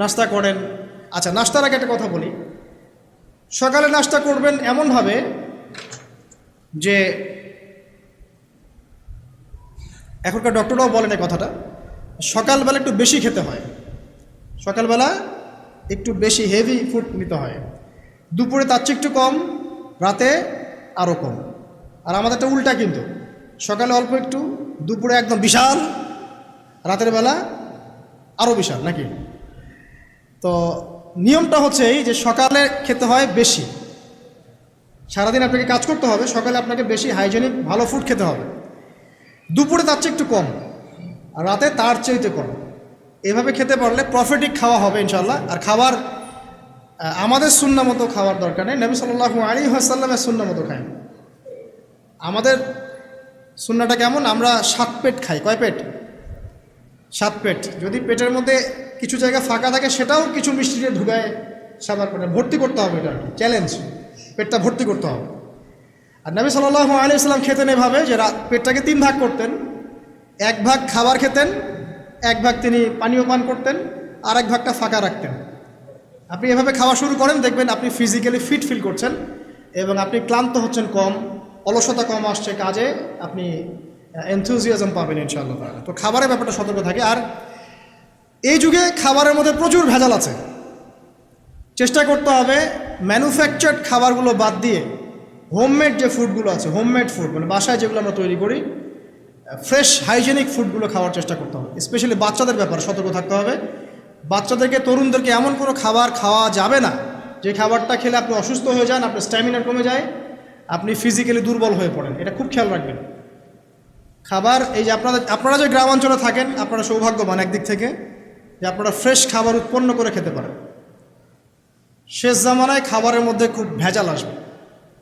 নাস্তা করেন। আচ্ছা, নাস্তার আগে একটা কথা বলি, সকালে নাস্তা করবেন এমনভাবে যে, এখনকার ডক্টররাও বলেন এই কথাটা, সকালবেলা একটু বেশি খেতে হয়, সকালবেলা একটু বেশি হেভি ফুড নিতে হয়, দুপুরে তার চেয়ে একটু কম, রাতে আরও কম। আর আমাদেরটা উল্টা, কিন্তু সকালে অল্প একটু, দুপুরে একদম বিশাল, রাতের বেলা আরও বিশাল, নাকি? তো নিয়মটা হচ্ছে এই যে সকালে খেতে হয় বেশি, সারাদিন আপনাকে কাজ করতে হবে, সকালে আপনাকে বেশি হাইজেনিক ভালো ফুড খেতে হবে, দুপুরে তার চেয়ে একটু কম, আর রাতে তার চেয়ে কম। এভাবে খেতে পারলে প্রফিটিক খাওয়া হবে ইনশাআল্লাহ। আর খাবার আমাদের সুন্নাহ মতো খাওয়ার দরকার নেই, নবী সাল্লাল্লাহু আলাইহি ওয়াসাল্লামের সুন্নাহ মতো খাই। আমাদের সুন্নাহটা কেমন? আমরা 7 পেট খাই। কয় পেট? 7 পেট। যদি পেটের মধ্যে কিছু জায়গা ফাঁকা থাকে, সেটাও কিছু মিষ্টি দিয়ে ঢুকায় সাবার করে ভর্তি করতে হবে, এটা চ্যালেঞ্জ, পেটটা ভর্তি করতে হবে। আর নবী সাল্লাল্লাহু আলাইহি ওয়াসাল্লাম খেতেন এভাবে যে পেটটাকে 3 ভাগ করতেন, 1 ভাগ খাবার খেতেন, 1 ভাগ তিনি পানীয় পান করতেন, আর 1 ভাগটা ফাঁকা রাখতেন। আপনি এভাবে খাওয়া শুরু করেন, দেখবেন আপনি ফিজিক্যালি ফিট ফিল করছেন এবং আপনি ক্লান্ত হচ্ছেন কম, অলসতা কম আসছে কাজে, আপনি এনথুজিয়াজম পাবেন ইনশাআল্লাহ। তো খাবারের ব্যাপারটা সতর্ক থাকে। আর এই যুগে খাবারের মধ্যে প্রচুর ভেজাল আছে, চেষ্টা করতে হবে ম্যানুফ্যাকচার্ড খাবারগুলো বাদ দিয়ে হোমমেড যে ফুডগুলো আছে, হোমমেড ফুড মানে বাসায় যেগুলো আমরা তৈরি করি, ফ্রেশ হাইজেনিক ফুডগুলো খাওয়ার চেষ্টা করতে হবে। স্পেশালি বাচ্চাদের ব্যাপারে সতর্ক থাকতে হবে। বাচ্চাদেরকে, তরুণদেরকে এমন কোনো খাবার খাওয়া যাবে না যে খাবারটা খেলে আপনি অসুস্থ হয়ে যান, আপনার স্ট্যামিনা কমে যায়, আপনি ফিজিক্যালি দুর্বল হয়ে পড়েন। এটা খুব খেয়াল রাখবেন। খাবার এই যে আপনারা যে গ্রামাঞ্চলে থাকেন, আপনারা সৌভাগ্যবান একদিক থেকে যে আপনারা ফ্রেশ খাবার উৎপন্ন করে খেতে পারেন। শেষ জামানায় খাবারের মধ্যে খুব ভেজাল আসবে,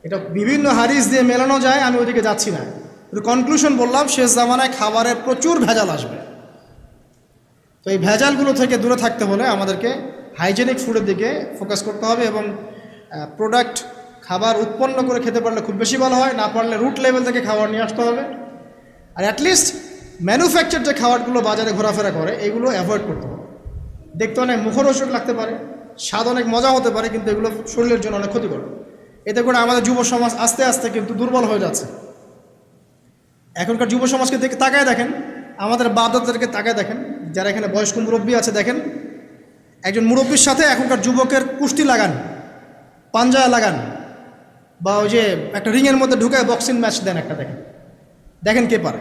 এটা বিভিন্ন হাদিস দিয়ে মেলানো যায়, আমি ওইদিকে যাচ্ছি না, কিন্তু কনক্লুশন বললাম শেষ জামানায় খাবারের প্রচুর ভেজাল আসবে। তো এই ভেজালগুলো থেকে দূরে থাকতে হলে আমাদেরকে হাইজেনিক ফুডের দিকে ফোকাস করতে হবে এবং প্রোডাক্ট খাবার উৎপন্ন করে খেতে পারলে খুব বেশি ভালো হয়, না পারলে রুট লেভেল থেকে খাবার নিয়ে আসতে হবে। আর অ্যাটলিস্ট ম্যানুফ্যাকচার যে খাবারগুলো বাজারে ঘোরাফেরা করে এগুলো অ্যাভয়েড করতে হবে। দেখতে অনেক মুখরোচক লাগতে পারে, স্বাদ অনেক মজা হতে পারে, কিন্তু এগুলো শরীরের জন্য অনেক ক্ষতিকর। এতে করে আমাদের যুব সমাজ আস্তে আস্তে কিন্তু দুর্বল হয়ে যাচ্ছে। এখনকার যুব সমাজকে তাকায় দেখেন, আমাদের বাপ-দাদাদেরকে তাকায় দেখেন, যারা এখানে বয়স্ক মুরব্বী আছে দেখেন, একজন মুরব্বীর সাথে এখনকার যুবকের কুস্তি লাগান, পাঞ্জা লাগান, বা ওই যে একটা রিংয়ের মধ্যে ঢুকায় বক্সিং ম্যাচ দেন, একটা দেখেন, দেখেন কে পারে।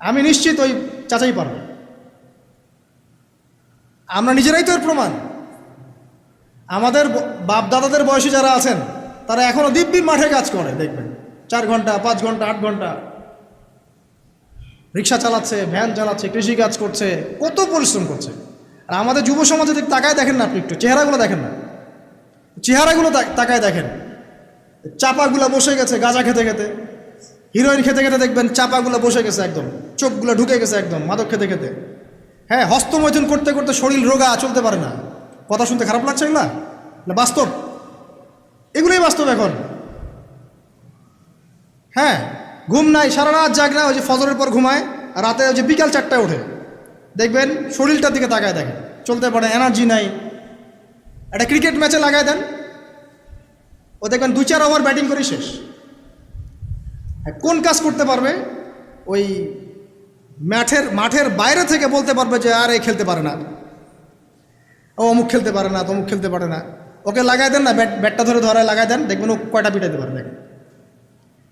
আমি নিশ্চিত ওই চাচাই পারবে। আমরা নিজেরাই তো এর প্রমাণ। আমাদের বাপ দাদাদের বয়সী যারা আছেন তারা এখনও দিব্যি মাঠে কাজ করে, দেখবেন 4 ঘন্টা 5 ঘন্টা 8 ঘন্টা রিক্সা চালাচ্ছে, ভ্যান চালাচ্ছে, কৃষি কাজ করছে, কত পরিশ্রম করছে। আর আমাদের যুব সমাজে তাকায় দেখেন না, আপনি একটু চেহারাগুলো দেখেন না, চেহারাগুলো তাকায় দেখেন, চাপাগুলো বসে গেছে গাঁজা খেতে খেতে, হিরোইন খেতে খেতে দেখবেন চাপাগুলো বসে গেছে একদম, চোখগুলো ঢুকে গেছে একদম মাদক খেতে খেতে। হ্যাঁ, হস্তমৈথুন করতে করতে শরীর রোগা, চলতে পারে না। কথা শুনতে খারাপ লাগছে এগুলা, বাস্তব, এগুলোই বাস্তব এখন। হ্যাঁ, ঘুম নাই, সারা রাত জাগ না, ওই যে ফজরের পর ঘুমায়, আর রাতে ওই যে বিকাল 4টায় ওঠে, দেখবেন শরীরটার দিকে তাকায় দেখেন, চলতে পারে, এনার্জি নাই। একটা ক্রিকেট ম্যাচে লাগায় দেন, ও দেখবেন 2-4 ওভার ব্যাটিং করে শেষ। কোন কাজ করতে পারবে? ওই মাঠের বাইরে থেকে বলতে পারবে যে আর এই খেলতে পারে না, ও অমুক খেলতে পারে না, তমুক খেলতে পারে না। ওকে লাগাই দেন না, ব্যাটটা ধরে লাগাই দেন, দেখবেন ও কয়টা পিটাইতে পারে। দেখেন,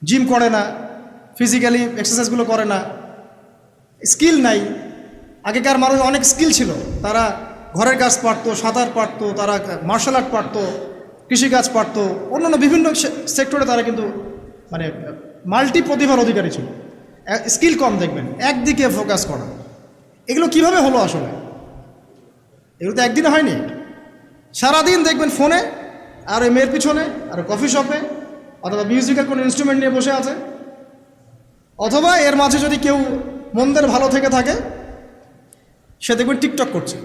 জিম করে না, ফিজিক্যালি এক্সারসাইজগুলো করে না, স্কিল নাই। আগেকার মানুষ অনেক স্কিল ছিল, তারা ঘরের কাজ পারতো, সাঁতার পারতো, তারা মার্শাল আর্ট পারতো, কৃষিকাজ পারতো, অন্যান্য বিভিন্ন সেক্টরে তারা কিন্তু মানে মাল্টি প্রতিভার অধিকারী ছিল। স্কিল কম, দেখবেন একদিকে ফোকাস করা। এগুলো কিভাবে হলো আসলে? এগুলো তো একদিনে হয়নি। সারাদিন দেখবেন ফোনে, আর ওই মেয়ের পিছনে, আর কফি শপে, অথবা মিউজিক্যাল কোনো ইনস্ট্রুমেন্ট নিয়ে বসে আছে, অথবা এর মাঝে যদি কেউ মন্দের ভালো থেকে থাকে সে দেখবেন টিকটক করছে।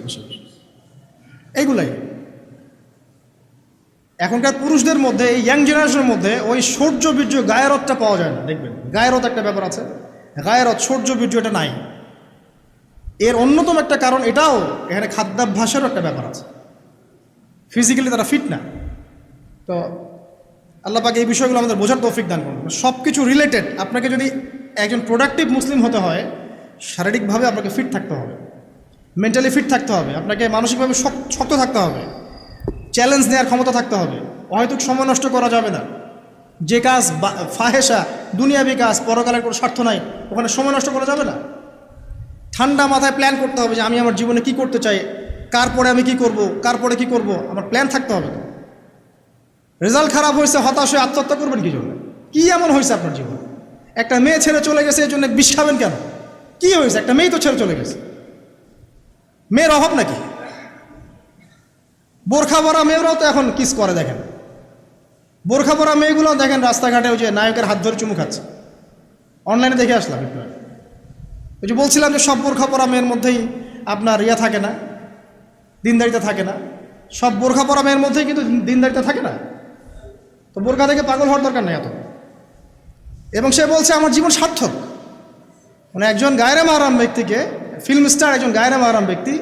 এইগুলাই এখনকার পুরুষদের মধ্যে, এই ইয়াং জেনারেশনের মধ্যে ওই শৌর্য বীর্য গায়রতটা পাওয়া যায় না। দেখবেন গায়রত একটা ব্যাপার আছে, গায়রত শৌর্য বীর্য এটা নাই। এর অন্যতম একটা কারণ এটাও, এখানে খাদ্যাভ্যাসেরও একটা ব্যাপার আছে, ফিজিক্যালি তারা ফিট না। তো আল্লাহ পাক এই বিষয়গুলো আমাদের বোঝার তৌফিক দান করুন। সব কিছু রিলেটেড। আপনাকে যদি একজন প্রোডাক্টিভ মুসলিম হতে হয়, শারীরিকভাবে আপনাকে ফিট থাকতে হবে, মেন্টালি ফিট থাকতে হবে, আপনাকে মানসিকভাবে শক্ত থাকতে হবে, চ্যালেঞ্জ নেওয়ার ক্ষমতা থাকতে হবে, অহেতুক সময় নষ্ট করা যাবে না। যে কাজ ফাহেসা, দুনিয়াবি কাজ, পরকালের কোনো স্বার্থ নাই, ওখানে সময় নষ্ট করা যাবে না। ঠান্ডা মাথায় প্ল্যান করতে হবে যে আমি আমার জীবনে কি করতে চাই, কার পরে আমি কি করব, কার পরে কি করব, আমার প্ল্যান থাকতে হবে। রেজাল্ট খারাপ হয়েছে, হতাশ হয়ে আত্মহত্যা করবেন কি জন্য? কি এমন হয়েছে আপনার জীবনে? একটা মেয়ে ছেড়ে চলে গেছে, এই জন্য বিষ খাবেন কেন? কি হয়েছে? একটা মেয়ে তো ছেড়ে চলে গেছে, মেয়ের অভাব নাকি? বোরখা পরা মেয়েরাও তো এখন কিস করে, দেখেন বোরখা পরা মেয়েগুলো দেখেন রাস্তাঘাটে ওই যে নায়কের হাত ধরে চুমু খাচ্ছে। অনলাইনে দেখে আসলাম একটু। ওই যে বলছিলাম যে সব বোরখা পরা মেয়ের মধ্যেই আপনার ইয়া থাকে না, দিনদারিতা থাকে না। সব বোরখা পরা মেয়ের মধ্যেই কিন্তু দিনদারিতা থাকে না। তো বোরখা থেকে পাগল হওয়ার দরকার নেই এত। এবং সে বলছে আমার জীবন সার্থক। মানে একজন গায়রে মাহরাম ব্যক্তিকে, ফিল্ম স্টার একজন গায়রে মাহরাম ব্যক্তি,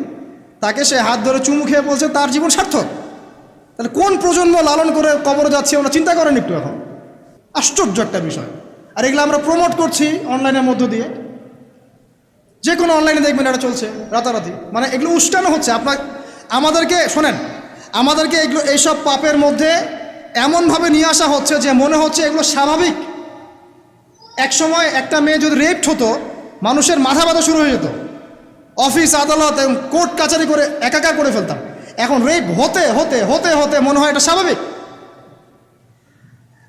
তাকে সে হাত ধরে চুমু খেয়ে বলছে তার জীবন সার্থক। তাহলে কোন প্রজন্ম লালন করে কবরে যাচ্ছে ওরা চিন্তা করেন একটু এখন? আশ্চর্য একটা বিষয়। আর এগুলো আমরা প্রমোট করছি অনলাইনের মধ্য দিয়ে। যে কোনো অনলাইনে দেখবেন এটা চলছে রাতারাতি। মানে এগুলো উস্কানো হচ্ছে। আমাদেরকে শোনেন, আমাদেরকে এগুলো এইসব পাপের মধ্যে এমনভাবে নিয়ে আসা হচ্ছে যে মনে হচ্ছে এগুলো স্বাভাবিক। এক সময় একটা মেয়ে যদি রেপড হতো, মানুষের মাথা ব্যথা শুরু হয়ে যেত, অফিস আদালত কোর্ট কাচারি করে একাকার করে ফেলতাম। এখন রেপ হতে হতে হতে হতে মনে হয় এটা স্বাভাবিক।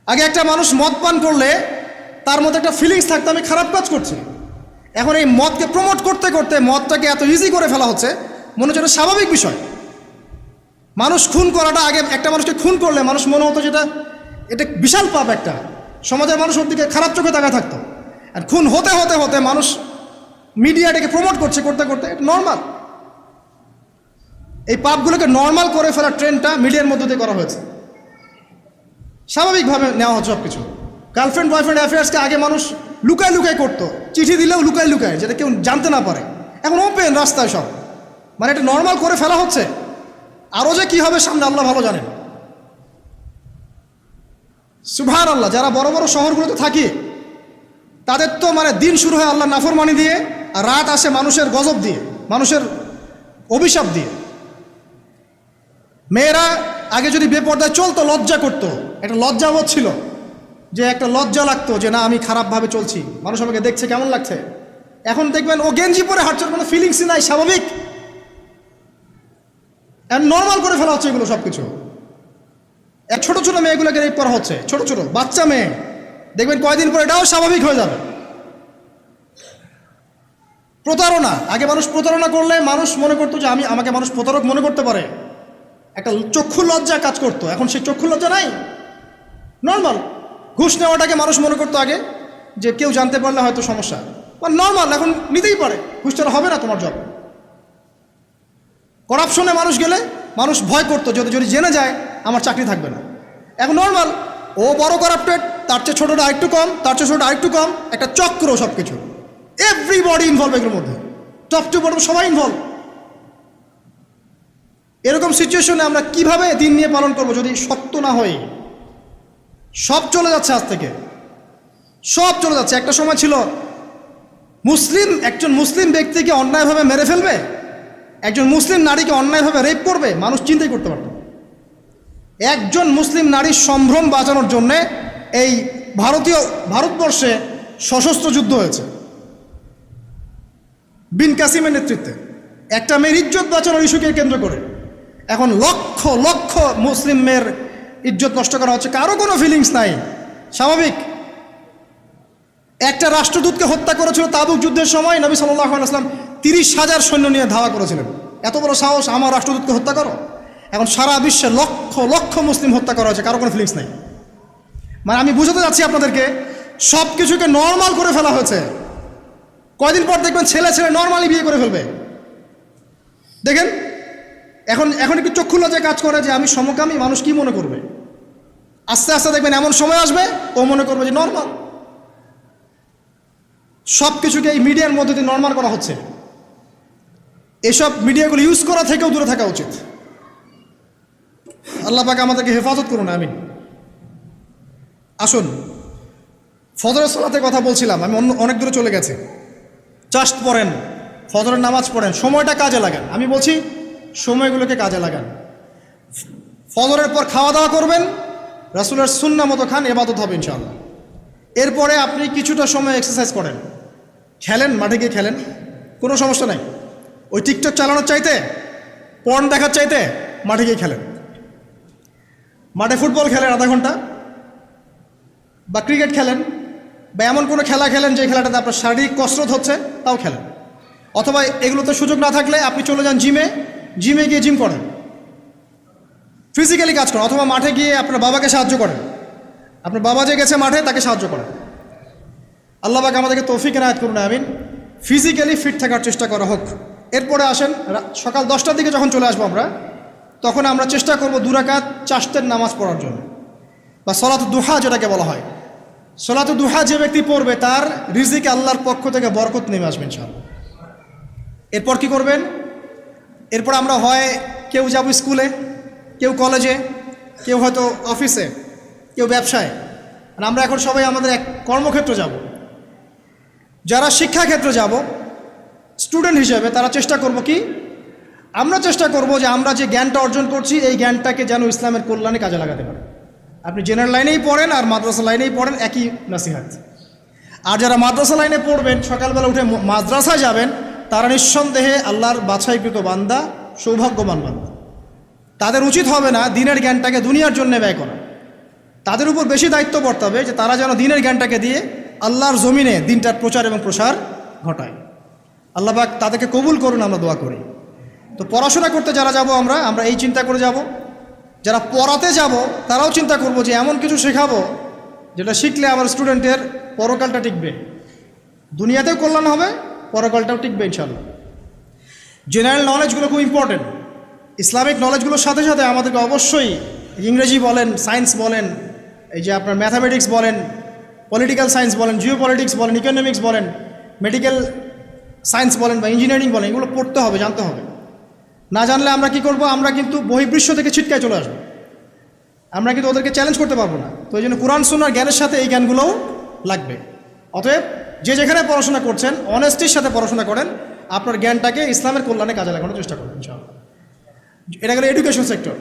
আগে একটা মানুষ মদ পান করলে তার মধ্যে একটা ফিলিংস থাকতো আমি খারাপ কাজ করছি। এখন এই মদকে প্রমোট করতে করতে মদটাকে এত ইজি করে ফেলা হচ্ছে, মনে হচ্ছে এটা স্বাভাবিক বিষয়। মানুষ খুন করাটা, আগে একটা মানুষকে খুন করলে মানুষ মনে হতো যেটা এটা বিশাল পাপ, একটা সমাজের মানুষ ওর দিকে খারাপ চোখে তাকায় থাকতো। আর খুন হতে হতে হতে মানুষ মিডিয়াটাকে প্রমোট করছে, করতে করতে এটা নর্মাল। এই পাপগুলোকে নর্মাল করে ফেলার ট্রেন্ডটা মিডিয়ার মধ্য দিয়ে করা হয়েছে, স্বাভাবিকভাবে নেওয়া হচ্ছে সব কিছু। গার্লফ্রেন্ড বয়ফ্রেন্ড অ্যাফেয়ার্সকে আগে মানুষ লুকায় লুকায় করতো, চিঠি দিলেও লুকায় লুকায়, যেটা কেউ জানতে না পারে। এখন ওপেন রাস্তায় সব, মানে এটা নর্মাল করে ফেলা হচ্ছে। আরও যে কী হবে সামনে আল্লাহ ভালো জানেন। সুবহানাল্লাহ, যারা বড় বড় শহরগুলোতে থাকি তাদের তো মানে দিন শুরু হয় আল্লাহ নাফরমানি দিয়ে, আর রাত আসে মানুষের গজব দিয়ে, মানুষের অভিশাপ দিয়ে। মেয়েরা আগে যদি বেপর্দায় চলতো লজ্জা করতো, একটা লজ্জাবোধ ছিল, যে একটা লজ্জা লাগতো যে না আমি খারাপভাবে চলছি, মানুষ আমাকে দেখছে কেমন লাগছে। এখন দেখবেন ও গেঞ্জি পরে হাঁটছে, কোনো ফিলিংসই নাই, স্বাভাবিক, নর্মাল করে ফেলা হচ্ছে এগুলো সব কিছু। ছোট ছোট মেয়েগুলোকে রেপ করা হচ্ছে, ছোট ছোট বাচ্চা মেয়ে, দেখবেন কয়দিন পরে এটাও স্বাভাবিক হয়ে যাবে। প্রতারণা, আগে মানুষ প্রতারণা করলে মানুষ মনে করতো যে আমাকে মানুষ প্রতারক মনে করতে পারে, একটা চক্ষু লজ্জা কাজ করতো। এখন সেই চক্ষু লজ্জা নাই, নর্মাল। ঘুষ নেওয়াটাকে মানুষ মনে করতো আগে যে কেউ জানতে পারলে হয়তো সমস্যা, নর্মাল, এখন নিতেই পারে, ঘুষ ছাড়া হবে না তোমার জব। করাপশনে মানুষ গেলে মানুষ ভয় করতো যদি জেনে যায় আমার চাকরি থাকবে না। এখন নর্মাল, ও বড় করাপ্টেড, তার চেয়ে ছোটটা আরেকটু কম, তার চেয়ে ছোটটা আরেকটু কম, একটা চক্র সব কিছু, এভরিবডি ইনভলভ এগুলোর মধ্যে, টপ টু বটম সবাই ইনভলভ। এরকম সিচুয়েশনে আমরা কিভাবে দিন নিয়ে পালন করব যদি শক্ত না হই? সব চলে যাচ্ছে, আজ থেকে সব চলে যাচ্ছে। একটা সময় ছিল একজন মুসলিম ব্যক্তিকে অন্যায়ভাবে মেরে ফেলবে, একজন মুসলিম নারীকে অন্যায়ভাবে রেপ করবে, মানুষ চিন্তাই করতে পারত। একজন মুসলিম নারীর সম্ভ্রম বাঁচানোর জন্যে এই ভারতবর্ষে সশস্ত্র যুদ্ধ হয়েছে বিন কাসিমের নেতৃত্বে, একটা মেয়ের ইজ্জত বাঁচানোর ইস্যুকে কেন্দ্র করে। এখন লক্ষ লক্ষ মুসলিম মেয়ের ইজ্জত নষ্ট করা হচ্ছে, কারো কোনো ফিলিংস নাই, স্বাভাবিক। একটা রাষ্ট্রদূতকে হত্যা করেছিল তাবুক যুদ্ধের সময়, নবী সাল্লাল্লাহু আলাইহি ওয়াসাল্লাম 30,000 সৈন্য নিয়ে ধাওয়া করেছিলেন। এত বড় সাহস আমার রাষ্ট্রদূতকে হত্যা করো? এখন সারা বিশ্বে লক্ষ লক্ষ মুসলিম হত্যা করা হয়েছে, কারো কোনো ফিলিংস নাই। মানে আমি বুঝাতে যাচ্ছি আপনাদেরকে, সব কিছুকে নর্মাল করে ফেলা হয়েছে। কয়দিন পর দেখবেন ছেলে ছেলে নর্মালি বিয়ে করে ফেলবে। দেখেন এখন একটু চক্ষু লজ্জায় কাজ করে যে আমি সমকামী, মানুষ কি মনে করবে? আস্তে আস্তে দেখবেন এমন সময় আসবে ও মনে করবে যে নর্মাল। সব কিছুকে এই মিডিয়ার মধ্যে দিয়ে নর্মাল করা হচ্ছে। এসব মিডিয়াগুলো ইউজ করা থেকেও দূরে থাকা উচিত। আল্লাহ পাক আমাদেরকে হেফাজত করুন, আমিন। আসুন, ফজরের সালাতের কথা বলছিলাম, আমি অনেক দূরে চলে গেছি। জাস্ট পড়েন, ফজরের নামাজ পড়েন, সময়টা কাজে লাগান। আমি বলছি সময়গুলোকে কাজে লাগান। ফজরের পর খাওয়া দাওয়া করবেন, রাসূলের সুন্নাহ মতো খান, ইবাদত হবে ইনশাআল্লাহ। এরপরে আপনি কিছুটা সময় এক্সারসাইজ করেন, খেলেন, মাঠে গিয়ে খেলেন, কোনো সমস্যা নাই। ওই টিকটক চালানোর চাইতে, পর্ন দেখার চাইতে মাঠে গিয়ে খেলেন। মাঠে ফুটবল খেলেন আধা ঘন্টা, বা ক্রিকেট খেলেন, বা এমন কোনো খেলা খেলেন যে খেলাটাতে আপনার শারীরিক কসরত হচ্ছে, তাও খেলেন। অথবা এগুলোতে সুযোগ না থাকলে আপনি চলে যান জিমে গিয়ে জিম করেন, ফিজিক্যালি কাজ করেন। অথবা মাঠে গিয়ে আপনার বাবাকে সাহায্য করেন, আপনার বাবা যে গেছে মাঠে তাকে সাহায্য করেন। আল্লাহ পাক আমাদেরকে তৌফিক এনায়েত করুন, আমিন। ফিজিক্যালি ফিট থাকার চেষ্টা করা হোক। এরপরে আসেন, সকাল 10টার দিকে যখন চলে আসবো আমরা, তখন আমরা চেষ্টা করব 2 রাকাত চাশতের নামাজ পড়ার জন্য, বা সলাতুদ দুহা যেটাকে বলা হয়। সলাতুদ দুহা যে ব্যক্তি পড়বে তার রিজিকে আল্লাহর পক্ষ থেকে বরকত নেমে আসবে ইনশাআল্লাহ। এরপর কি করবেন? এরপর আমরা হয় কেউ যাব স্কুলে, কেউ কলেজে, কেউ হয়তো অফিসে, কেউ ব্যবসায়। আর আমরা এখন সবাই আমাদের এক কর্মক্ষেত্রে যাব। যারা শিক্ষাক্ষেত্রে যাব স্টুডেন্ট হিসেবে, তারা চেষ্টা করব কি, আমরা চেষ্টা করব যে আমরা যে জ্ঞানটা অর্জন করছি এই জ্ঞানটাকে যেন ইসলামের কল্যাণে কাজে লাগাতে পারে। আপনি জেনারেল লাইনেই পড়েন আর মাদ্রাসা লাইনেই পড়েন, একই নসিহত। আর যারা মাদ্রাসা লাইনে পড়বেন, সকালবেলা উঠে মাদ্রাসায় যাবেন, তারা নিঃসন্দেহে আল্লাহর বাছাইকৃত বান্দা, সৌভাগ্যবান বান্দা। তাদের উচিত হবে না দিনের জ্ঞানটাকে দুনিয়ার জন্য ব্যয় করা। তাদের উপর বেশি দায়িত্ব পড়তে হবে যে তারা যেন দিনের জ্ঞানটাকে দিয়ে আল্লাহর জমিনে দিনটার প্রচার এবং প্রসার ঘটায়। আল্লাহ পাক তাদেরকে কবুল করুন, আমরা দোয়া করি। তো পড়াশোনা করতে যারা যাব আমরা এই চিন্তা করে যাব, যারা পড়াতে যাব তারাও চিন্তা করব যে এমন কিছু শেখাবো যেটা শিখলে আমার স্টুডেন্টের পরকালটা টিকবে, দুনিয়াতেও কল্যাণ হবে, পরকালটাও টিকবে ইনশাআল্লাহ। জেনারেল নলেজগুলো খুব ইম্পর্টেন্ট। ইসলামিক নলেজগুলোর সাথে সাথে আমাদেরকে অবশ্যই ইংরেজি বলেন, সায়েন্স বলেন, এই যে আপনার ম্যাথামেটিক্স বলেন, পলিটিক্যাল সায়েন্স বলেন, জিও পলিটিক্স বলেন, ইকোনমিক্স বলেন, মেডিকেল সায়েন্স বলেন বা ইঞ্জিনিয়ারিং বলেন, এগুলো পড়তে হবে, জানতে হবে। না জানলে আমরা কি করব? আমরা কিন্তু বহির্বিশ্ব থেকে ছিটকায় চলে আসবো, আমরা কিন্তু ওদেরকে চ্যালেঞ্জ করতে পারবো না। তো এই জন্য কোরআন সুন্নাহর জ্ঞানের সাথে এই জ্ঞানগুলোও লাগবে। অতএব যে যেখানে পড়াশোনা করছেন অনেস্টির সাথে পড়াশোনা করেন, আপনার জ্ঞানটাকে ইসলামের কল্যাণে কাজে লাগানোর চেষ্টা করবেন ইনশাআল্লাহ। এটা গেল এডুকেশন সেক্টর।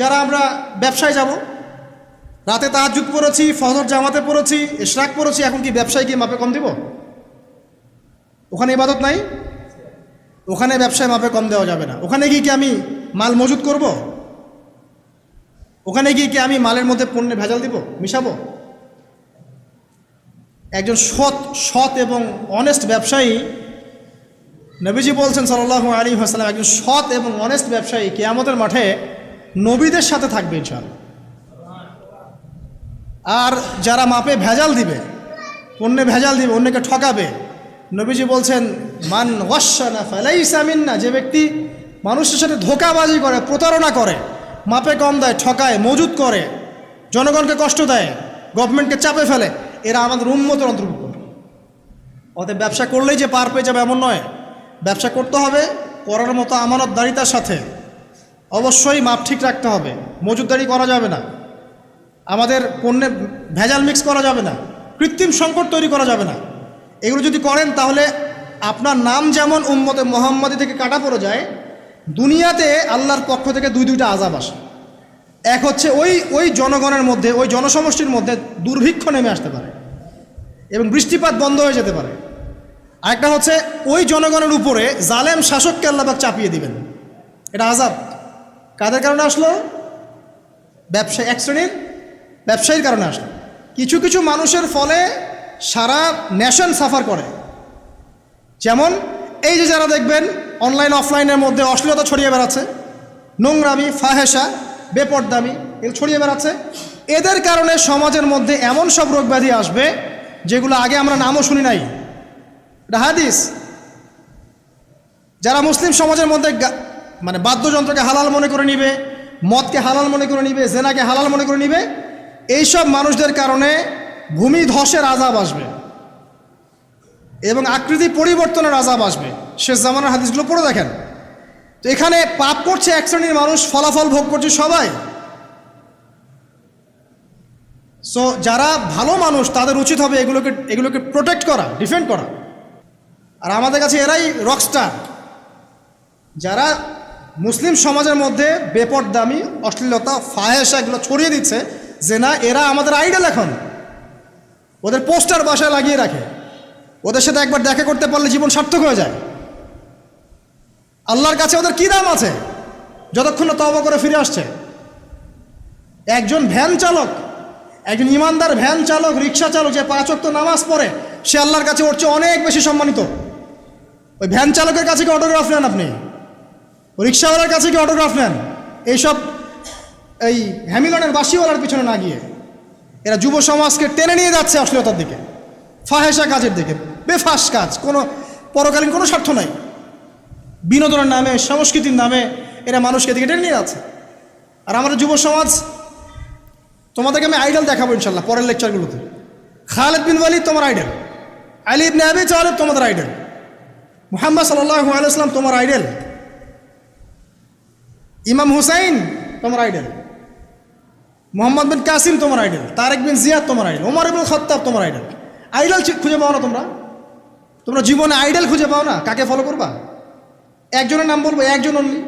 যারা আমরা ব্যবসায় যাব, রাতে তাহাজ্জুদ পড়েছি, ফজর জামাতে পড়েছি, ইশরাক পড়েছি, এখন কি ব্যবসায় গিয়ে মাপে কম দিব? ওখানে ইবাদত নাই, ওখানে ব্যবসায় মাপে কম দেওয়া যাবে না। ওখানে গিয়ে কি আমি মাল মজুত করব? ওখানে গিয়ে কি আমি মালের মধ্যে পণ্যে ভেজাল দিব, মিশাবো? একজন সৎ এবং অনেস্ট ব্যবসায়ী, নবীজি বলছেন সাল্লাল্লাহু আলাইহি ওয়াসাল্লাম, একজন সৎ এবং অনেস্ট ব্যবসায়ী কিয়ামতের মাঠে নবীদের সাথে থাকবে ইনশাআল্লাহ। আর যারা মাপে ভেজাল দিবে, পণ্যে ভেজাল দিবে, অন্যকে ঠকাবে, নবীজি বলছেন মান ওয়াশানা ফালাইসা মিন্না, যে ব্যক্তি মানুষের সাথে ধোঁকাবাজি করে, প্রতারণা করে, মাপে কম দেয়, ঠকায়, মজুত করে, জনগণকে কষ্ট দেয়, গভর্নমেন্টকে চাপে ফেলে, এরা আমাদের উম্মতের অন্তর্ভুক্ত। অতএব ব্যবসা করলেই যে পার পেয়ে যাবে এমন নয়। ব্যবসা করতে হবে করার মতো আমানতদারিতার সাথে। অবশ্যই মাপ ঠিক রাখতে হবে, মজুতদারি করা যাবে না, আমাদের পণ্যে ভেজাল মিক্স করা যাবে না, কৃত্রিম সংকট তৈরি করা যাবে না। এগুলো যদি করেন তাহলে আপনার নাম যেমন উম্মতে মুহাম্মাদি থেকে কাটা পড়ে যায়, দুনিয়াতে আল্লাহর পক্ষ থেকে দুইটা আযাব আসে। এক হচ্ছে ওই জনগণের মধ্যে, ওই জনসমষ্টির মধ্যে দুর্ভিক্ষ নেমে আসতে পারে এবং বৃষ্টিপাত বন্ধ হয়ে যেতে পারে। আরেকটা হচ্ছে ওই জনগণের উপরে জালেম শাসককে আল্লাহ পাক চাপিয়ে দিবেন। এটা আযাব কাদের কারণে আসলো? এক শ্রেণীর ব্যবসায়ীর কারণে আসলো। কিছু কিছু মানুষের ফলে সারা নেশন সাফার করে। যেমন এই যে যারা দেখবেন অনলাইন অফলাইনের মধ্যে অশ্লীলতা ছড়িয়ে বেড়াচ্ছে, নোংরামি, ফাহেসা, বেপরদামি এগুলো ছড়িয়ে বেড়াচ্ছে, এদের কারণে সমাজের মধ্যে এমন সব রোগ ব্যাধি আসবে যেগুলো আগে আমরা নামও শুনি নাই। এটা হাদিস। যারা মুসলিম সমাজের মধ্যে মানে বাদ্যযন্ত্রকে হালাল মনে করে নিবে, মদকে হালাল মনে করে নিবে, জেনাকে হালাল মনে করে নিবে, এইসব মানুষদের কারণে ভূমি ধসের আযাব আসবে এবং আকৃতি পরিবর্তনের আযাব আসবে। শেষ জামানার হাদিসগুলো পড়ে দেখেন। তো এখানে পাপ করছে এক শ্রেণীর মানুষ, ফলাফল ভোগ করছে সবাই। সো যারা ভালো মানুষ তাদের উচিত হবে এগুলোকে প্রোটেক্ট করা, ডিফেন্ড করা। আর আমাদের কাছে এরাই রকস্টার, যারা মুসলিম সমাজের মধ্যে বেপরদামি, অশ্লীলতা, ফাহেসা এগুলো ছড়িয়ে দিচ্ছে যে না, এরা আমাদের আইডল। এখন ওদের পোস্টার বাসায় লাগিয়ে রাখে, ওদের সাথে একবার দেখা করতে পারলে জীবন সার্থক হয়ে যায়। আল্লাহর কাছে ওদের কী দাম আছে যতক্ষণ না তওবা করে ফিরে আসছে? একজন ভ্যান চালক, একজন ইমানদার ভ্যান চালক, রিক্সা চালক যে 5 ওয়াক্ত নামাজ পড়ে, সে আল্লাহর কাছে ওর চেয়ে অনেক বেশি সম্মানিত। ওই ভ্যান চালকের কাছে কি অটোগ্রাফ নেন আপনি? ওই রিক্সাওয়ালার কাছে কি অটোগ্রাফ নেন? এইসব এই হ্যামিলনের বাসিওয়ালার পিছনে না গিয়ে এরা যুব সমাজকে টেনে নিয়ে যাচ্ছে অশ্লীলতার দিকে, ফাহেসা কাজের দিকে, বেফাস কাজ, কোনো পরকালীন কোনো স্বার্থ নাই। বিনোদনের নামে, সংস্কৃতির নামে এরা মানুষকে দিকে টেনে নিয়ে যাচ্ছে। আর আমাদের যুব সমাজ, তোমাদেরকে আমি আইডল দেখাবো ইনশাল্লাহ পরের লেকচারগুলোতে। খালিদ বিন ওয়ালিদ তোমার আইডল, আলী ইবনে আবি তালিব তোমাদের আইডল, মুহাম্মদ সাল্লাল্লাহু আলাইহি ওয়াসাল্লাম তোমার আইডল, ইমাম হুসাইন তোমার আইডল, মোহাম্মদ বিন কাসিম তোমার আইডল, তারেক বিন জিয়াদ তোমার আইডল, ওমর ইবনে খাত্তাব তোমার আইডল। আইডল খুঁজে পাও না তোমরা জীবনে আইডল খুঁজে পাও না? কাকে ফলো করবা? একজনের নাম বলবো, একজন অনলি,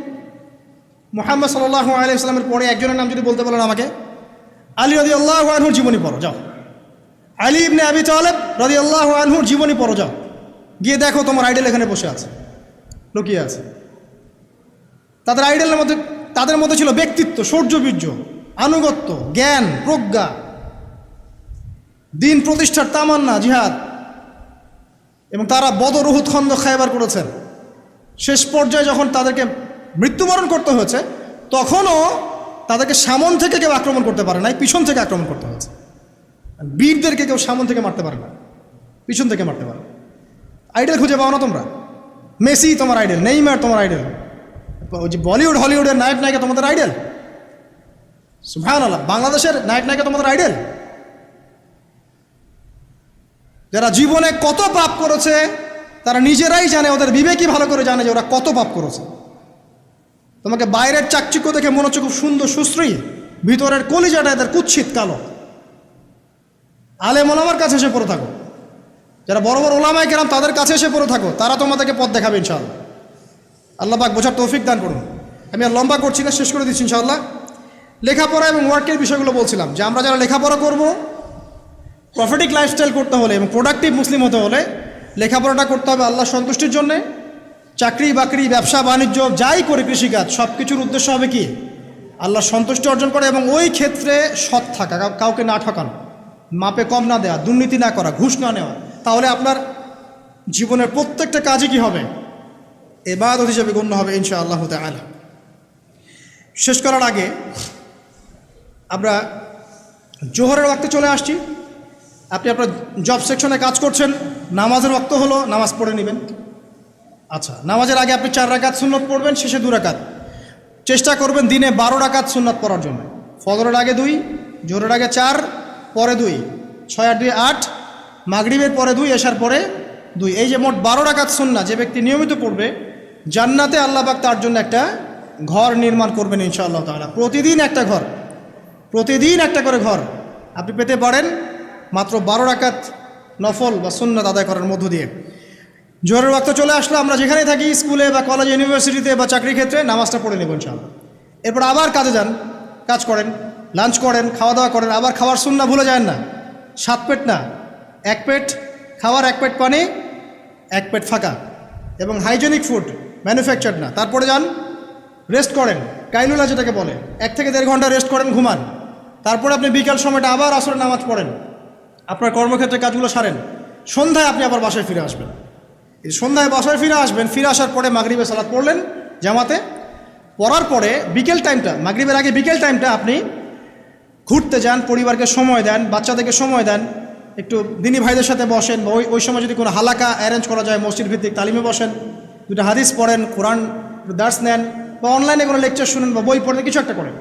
মুহাম্মদ সাল্লাল্লাহু আলাইহি ওয়াসাল্লামের পরে একজনের নাম যদি বলতে বলেন আমাকে, আলী রাদিয়াল্লাহু আনহুর জীবনী পড়ো যাও, আলী ইবনে আবি তালিব রাদিয়াল্লাহু আনহুর জীবনী পড়ো যাও, গিয়ে দেখো তোমার আইডল এখানে বসে আছে, লুকিয়ে আছে। তাদের আইডলের মধ্যে তাদের মধ্যে ছিল ব্যক্তিত্ব, শৌর্যবীর্য, আনুগত্য, জ্ঞান, প্রজ্ঞা, দিন প্রতিষ্ঠার তামান্না, জিহাদ, এবং তারা বদর, উহুদ, খন্দক, খায়বার করেছেন। শেষ পর্যায়ে যখন তাদেরকে মৃত্যুবরণ করতে হয়েছে, তখনও তাদেরকে সামন থেকে কেউ আক্রমণ করতে পারে নাই, পিছন থেকে আক্রমণ করতে হয়েছে। বীরদেরকে কেউ সামন থেকে মারতে পারে না, পিছন থেকে মারতে পারে। আইডল খুঁজে পাও না তোমরা? মেসি তোমার আইডল, নেইমার তোমার আইডল, ওই যে বলিউড হলিউডের নায়ক নায়িকা তোমাদের আইডল? সুবহানাল্লাহ, বাংলাদেশের নায়ক নায়িকা তোমাদের আইডল? যারা জীবনে কত পাপ করেছে তারা নিজেরাই জানে, ওদের বিবেকই ভালো করে জানে যে ওরা কত পাপ করেছে। তোমাকে বাইরের চাকচিক্য দেখে মনে হচ্ছে খুব সুন্দর সুশ্রী, ভিতরের কলিজাটা এদের কুৎসিত কালো। আলেম ওলামার কাছে এসে পড়ে থাকো, যারা বড় বড় ওলামায়ে কেরাম তাদের কাছে এসে পড়ে থাকো, তারা তোমাদেরকে পথ দেখাবে ইনশাআল্লাহ। আল্লাহ পাক বোঝার তৌফিক দান করুন। আমি আর লম্বা করছি না, শেষ করে দিচ্ছি ইনশাআল্লাহ। লেখাপড়া এবং ওয়ার্কের বিষয়গুলো বলছিলাম যে আমরা যারা লেখাপড়া করব, প্রফিটিক লাইফস্টাইল করতে হলে এবং প্রোডাক্টিভ মুসলিম হতে হলে লেখাপড়াটা করতে হবে আল্লাহ সন্তুষ্টির জন্যে। চাকরি বাকরি, ব্যবসা বাণিজ্য যাই করে, কৃষিকাজ, সব কিছুর উদ্দেশ্য হবে কি? আল্লাহ সন্তুষ্টি অর্জন করে, এবং ওই ক্ষেত্রে সৎ থাকা, কাউকে না ঠকানো, মাপে কম না দেওয়া, দুর্নীতি না করা, ঘুষ না নেওয়া। তাহলে আপনার জীবনের প্রত্যেকটা কাজই কি হবে? ইবাদত হিসেবে গণ্য হবে ইনশাআল্লাহ তাআলা। শেষ করার আগে আমরা জোহরের ওয়াক্তে চলে আসছি। আপনি আপনার জব সেকশনে কাজ করছেন, নামাজের ওয়াক্ত হলো, নামাজ পড়ে নেবেন। আচ্ছা, নামাজের আগে আপনি 4 রাকাত সুন্নত পড়বেন, শেষে 2 রাকাত। চেষ্টা করবেন দিনে 12 রাকাত সুন্নত পড়ার জন্য। ফজরের আগে 2, জোহরের আগে 4, পরে 2, 6 আর 2 8, মাগরিবের পরে 2, এশার পরে 2। এই যে মোট 12 রাকাত সুন্নাত যে ব্যক্তি নিয়মিত পড়বে, জান্নাতে আল্লাহ পাক তার জন্য একটা ঘর নির্মাণ করবেন ইনশাআল্লাহ তাআলা। প্রতিদিন একটা ঘর, প্রতিদিন একটা করে ঘর আপনি পেতে পারেন মাত্র 12 রাকাত নফল বা সুন্নাত আদায় করার মধ্য দিয়ে। জোহরের ওয়াক্ত চলে আসলো, আমরা যেখানেই থাকি, স্কুলে বা কলেজে, ইউনিভার্সিটিতে বা চাকরি ক্ষেত্রে, নামাজটা পড়ে নেব ইনশাআল্লাহ। এরপর আবার কাজে যান, কাজ করেন, লাঞ্চ করেন, খাওয়া দাওয়া করেন, আবার খাওয়ার সুন্নাহ ভুলে যায় না। 7 পেট না, 1 পেট খাওয়ার, 1 পেট পানি, 1 পেট ফাঁকা, এবং হাইজেনিক ফুড, ম্যানুফ্যাকচার না। তারপরে যান, রেস্ট করেন, কাইলুলা যেটাকে বলে, 1 থেকে 1.5 ঘন্টা রেস্ট করেন, ঘুমান। তারপরে আপনি বিকাল সময়টা আবার আসরের নামাজ পড়েন, আপনার কর্মক্ষেত্রে কাজগুলো সারেন। সন্ধ্যায় আপনি আবার বাসায় ফিরে আসবেন। এই সন্ধ্যায় বাসায় ফিরে আসবেন, ফিরে আসার পরে মাগরিবের সালাত পড়লেন জামাতে। পড়ার পরে বিকেল টাইমটা, মাগরিবের আগে বিকেল টাইমটা আপনি ঘুরতে যান, পরিবারকে সময় দেন, বাচ্চাদেরকে সময় দেন, একটু দিনী ভাইদের সাথে বসেন, বা ওই সময় যদি কোনো হালাকা অ্যারেঞ্জ করা যায়, মসজিদ ভিত্তিক তালিমে বসেন, 2টা হাদিস পড়েন, কোরআন দার্স নেন, বা অনলাইনে কোনো লেকচার শুনেন, বা বই পড়েন, কিছু একটা করেন।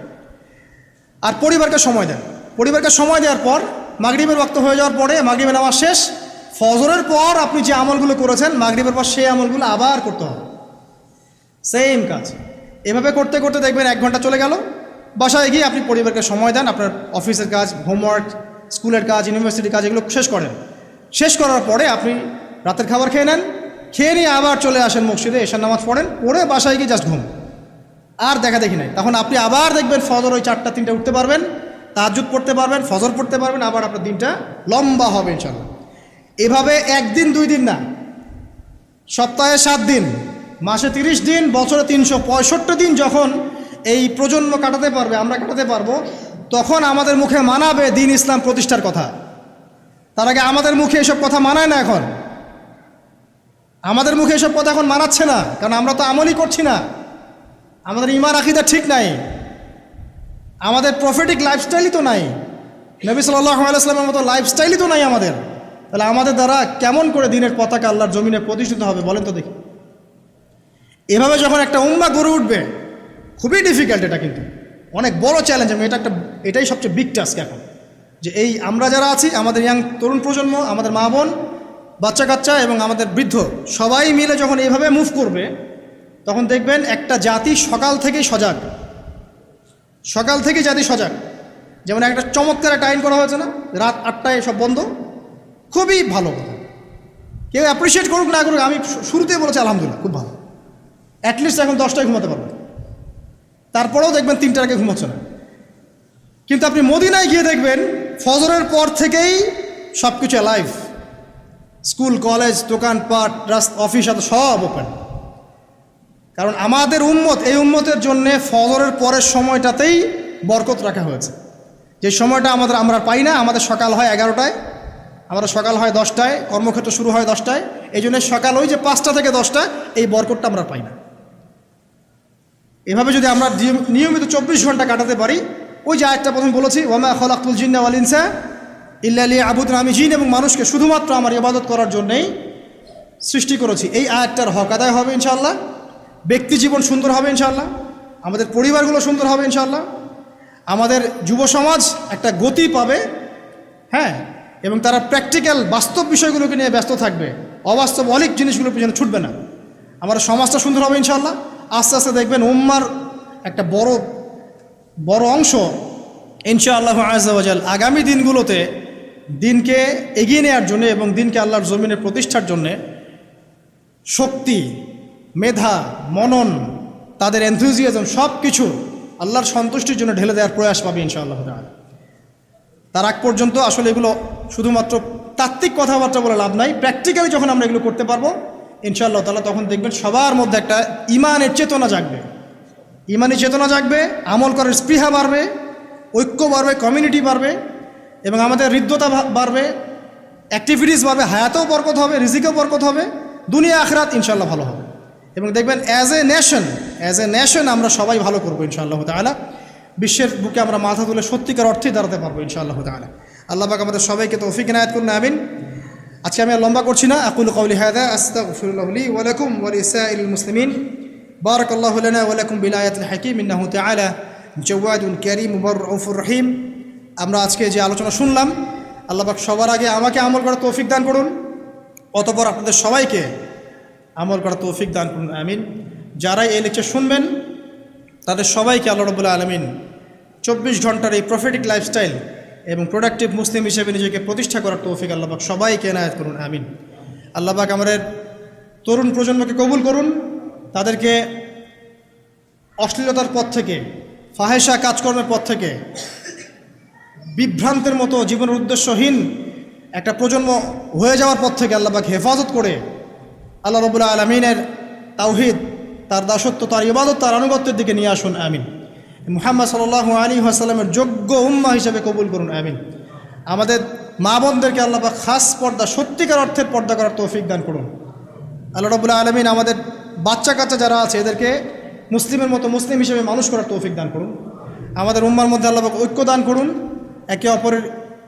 আর পরিবারকে সময় দেন। পরিবারকে সময় দেওয়ার পর মাগরিবের ওয়াক্ত হয়ে যাওয়ার পরে, মাগরিবের নামাজ শেষ, ফজরের পর আপনি যে আমলগুলো করেছেন মাগরিবের পর, সেই আমলগুলো আবার করতে হবে, সেম কাজ। এভাবে করতে করতে দেখবেন 1 ঘন্টা চলে গেল। বাসায় গিয়ে আপনি পরিবারকে সময় দেন, আপনার অফিসের কাজ, হোমওয়ার্ক, স্কুলের কাজ, ইউনিভার্সিটির কাজ, এগুলো শেষ করেন। শেষ করার পরে আপনি রাতের খাবার খেয়ে নেন, খেয়ে নিয়ে আবার চলে আসেন মসজিদে, এশার নামাজ পড়েন, পড়ে বাসায় গিয়ে জাস্ট ঘুম, আর দেখা দেখি নাই। তখন আপনি আবার দেখবেন ফজর ওই 4টা 3টে উঠতে পারবেন, তাহাজ্জুদ পড়তে পারবেন, ফজর পড়তে পারবেন, আবার আপনার দিনটা লম্বা হবে ইনশাআল্লাহ। এভাবে 1 দিন 2 দিন না, সপ্তাহে 7 দিন, মাসে 30 দিন, বছরে 365 দিন যখন এই প্রজন্ম কাটাতে পারবে, আমরা কাটাতে পারবো, তখন আমাদের মুখে মানাবে দিন ইসলাম প্রতিষ্ঠার কথা। তার আগে আমাদের মুখে এসব কথা মানায় না। এখন আমাদের মুখে এসব কথা এখন মানাচ্ছে না, কারণ আমরা তো আমলই করছি না, আমাদের ঈমান আকীদা ঠিক নাই, আমাদের প্রফেটিক লাইফস্টাইলই তো নাই, নবী সাল্লাল্লাহু আলাইহি ওয়াসাল্লামের মতো লাইফস্টাইলই তো নাই আমাদের। তাহলে আমাদের দ্বারা কেমন করে দিনের পতাকা আল্লাহর জমিনে প্রতিষ্ঠিত হবে বলেন তো দেখি? এভাবে যখন একটা উম্মাহ গড়ে উঠবে, খুবই ডিফিকাল্ট, এটা কিন্তু অনেক বড় চ্যালেঞ্জ। আমি এটাই সবচেয়ে বিগ টাস্ক এখন, যে এই আমরা যারা আছি, আমাদের ইয়াং তরুণ প্রজন্ম, আমাদের মা বোন, বাচ্চা কাচ্চা এবং আমাদের বৃদ্ধ, সবাই মিলে যখন এইভাবে মুভ করবে, তখন দেখবেন একটা জাতি সকাল থেকেই সজাগ, সকাল থেকেই জাতি সজাগ। যেমন একটা চমৎকার একটা আইন করা হয়েছে না, রাত 8টায় সব বন্ধ, খুবই ভালো কথা। কেউ অ্যাপ্রিসিয়েট করুক না করুক, আমি শুরুতেই বলেছি আলহামদুলিল্লাহ, খুব ভালো। অ্যাটলিস্ট এখন 10টায় ঘুমাতে পারবেন, তারপরেও দেখবেন 3টার আগে ঘুমাচ্ছে না। কিন্তু আপনি মদিনায় গিয়ে দেখবেন ফজরের পর থেকেই সব কিছু লাইভ, স্কুল, কলেজ, দোকানপাট, অফিস, সব ওপেন। কারণ আমাদের উম্মত, এই উম্মতের জন্য ফজরের পরের সময়টাতেই বরকত রাখা হয়েছে। যে সময়টা আমরা পাই না, আমাদের সকাল হয় 11টায়, আমাদের সকাল হয় 10টায়, কর্মক্ষেত্র শুরু হয় 10টায়, এই জন্য সকাল ওই যে 5টা থেকে 10টা এই বরকতটা আমরা পাই না। এভাবে যদি আমরা নিয়মিত 24 ঘন্টা কাটাতে পারি, ওই যে আয়াতটা প্রথমে বলেছি, ওয়ামা খালাকতুল জিন্না ওয়াল ইনসা ইল্লা লিয়াবুদুন, আমি জিন এবং মানুষকে শুধুমাত্র আমার ইবাদত করার জন্যই সৃষ্টি করেছি, এই আয়াতটার হক আদায় হবে ইনশাআল্লাহ। ব্যক্তি জীবন সুন্দর হবে ইনশাআল্লাহ, আমাদের পরিবারগুলো সুন্দর হবে ইনশাআল্লাহ, আমাদের যুব সমাজ একটা গতি পাবে, হ্যাঁ, এবং তারা প্র্যাকটিক্যাল বাস্তব বিষয়গুলোকে নিয়ে ব্যস্ত থাকবে, অবাস্তব অলিক জিনিসগুলোর পিছনে ছুটবে না। আমাদের সমাজটা সুন্দর হবে ইনশাআল্লাহ। আস্তে আস্তে দেখবেন উম্মার একটা বড় অংশ ইনশাআল্লাহ আযজা ওয়া জাল আগামী দিনগুলোতে দিনকে এগিয়ে নেওয়ার জন্য এবং দিনকে আল্লাহর জমিনে প্রতিষ্ঠার জন্যে শক্তি, মেধা, মনন, তাদের এনথুজিয়াজম সব কিছু আল্লাহর সন্তুষ্টির জন্য ঢেলে দেওয়ার প্রয়াস পাবে ইনশাআল্লাহ তাআলা। তার আগ পর্যন্ত আসলে এগুলো শুধুমাত্র তাত্ত্বিক কথাবার্তা বলে লাভ নাই, প্র্যাকটিক্যালি যখন আমরা এগুলো করতে পারবো ইনশাআল্লাহ তাআলা, তখন দেখবেন সবার মধ্যে একটা ইমানের চেতনা জাগবে, ইমানি চেতনা জাগবে, আমল করার স্পৃহা বাড়বে, ঐক্য বাড়বে, কমিউনিটি বাড়বে, এবং আমাদের হৃদ্যতা বাড়বে, অ্যাক্টিভিটিস বাড়বে, হায়াতেও বরকত হবে, রিজিকেও বরকত হবে, দুনিয়া আখিরাত ইনশাআল্লাহ ভালো হবে। এবং দেখবেন অ্যাজ এ নেশন আমরা সবাই ভালো করবো ইনশাআল্লাহ তাআলা। বিশ্বের বুকে আমরা মাথা তুলে সত্যিকার অর্থেই দাঁড়াতে পারবো ইনশাআল্লাহ তাআলা। আল্লাহ পাক আমাদের সবাইকে তৌফিক ইনায়াত করুন, আমিন। আজকে আমি আর লম্বা করছি না। আকুলু কওলি হাযা আস্তাগফিরুল্লাহ লি ওয়া লাকুম ওয়া লিসাইরিল মুসলিমিন। বারাকাল্লাহু লানা ওয়া লাকুম বিল আয়াতিল হাকীম ইন্নাহু তাআলা জাওয়াদুন কারীম রাউফুর রহিম। আমরা আজকে যে আলোচনা শুনলাম, আল্লাহ পাক সবার আগে আমাকে আমল করার তৌফিক দান করুন, অতঃপর আপনাদের সবাইকে আমল করার তৌফিক দান করুন, আমিন। যারাই এই লেকচার শুনবেন তাদের সবাইকে আল্লাহ রাব্বুল আলামিন 24 ঘন্টার এই প্রফেটিক লাইফস্টাইল এবং প্রোডাক্টিভ মুসলিম হিসেবে নিজেকে প্রতিষ্ঠা করার তৌফিক আল্লাহ পাক সবাইকে এনায়েত করুন, আমিন। আল্লাহ পাক আমাদের তরুণ প্রজন্মকে কবুল করুন, তাদেরকে অশ্লীলতার পথ থেকে, ফাহেসা কাজকর্মের পথ থেকে, বিভ্রান্তের মতো জীবনের উদ্দেশ্যহীন একটা প্রজন্ম হয়ে যাওয়ার পথ থেকে আল্লাহ পাক হেফাজত করে আল্লাহ রাব্বুল আলামিনের তাওহীদ, তার দাসত্ব, তার ইবাদত, তার আনুগত্যের দিকে নিয়ে আসুন, আমিন। মুহাম্মদ সাল্লাল্লাহু আলাইহি ওয়াসাল্লামের যোগ্য উম্মাহ হিসেবে কবুল করুন, আমিন। আমাদের মা বোনদেরকে আল্লাহ পাক খাস পর্দা, সত্যিকার অর্থের পর্দা করার তৌফিক দান করুন। আল্লাহ রাব্বুল আলামিন আমাদের বাচ্চা কাচ্চা যারা আছে এদেরকে মুসলিমের মতো মুসলিম হিসেবে মানুষ করার তৌফিক দান করুন। আমাদের উম্মার মধ্যে আল্লাহ পাক ঐক্য দান করুন। একে অপরের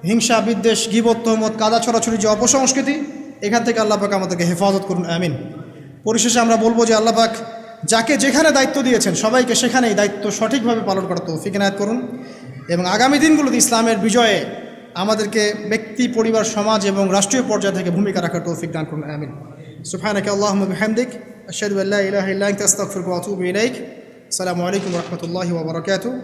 হিংসা, বিদ্বেষ, গীবত, তহমত, কাদা ছড়াছড়ি যে অপসংস্কৃতি, এখান থেকে আল্লাহ পাক আমাদেরকে হেফাজত করুন, আমিন। পরিশেষে আমরা বলবো যে আল্লাহ পাক যাকে যেখানে দায়িত্ব দিয়েছেন সবাইকে সেখানেই দায়িত্ব সঠিকভাবে পালন করার তৌফিক ইনায়াত করুন, এবং আগামী দিনগুলোতে ইসলামের বিজয়ে আমাদেরকে ব্যক্তি, পরিবার, সমাজ এবং রাষ্ট্রীয় পর্যায় থেকে ভূমিকা রাখার তৌফিক দান করুন, আমিন। সুবহানাকা আল্লাহুম্মা বিহামদিক আশহাদু আল্লা ইলাহা ইল্লা আনতা আস্তাগফিরুকা ওয়া আতুবু ইলাইক। আসসালামু আলাইকুম ওয়া রাহমাতুল্লাহি ওয়া বারাকাতুহু।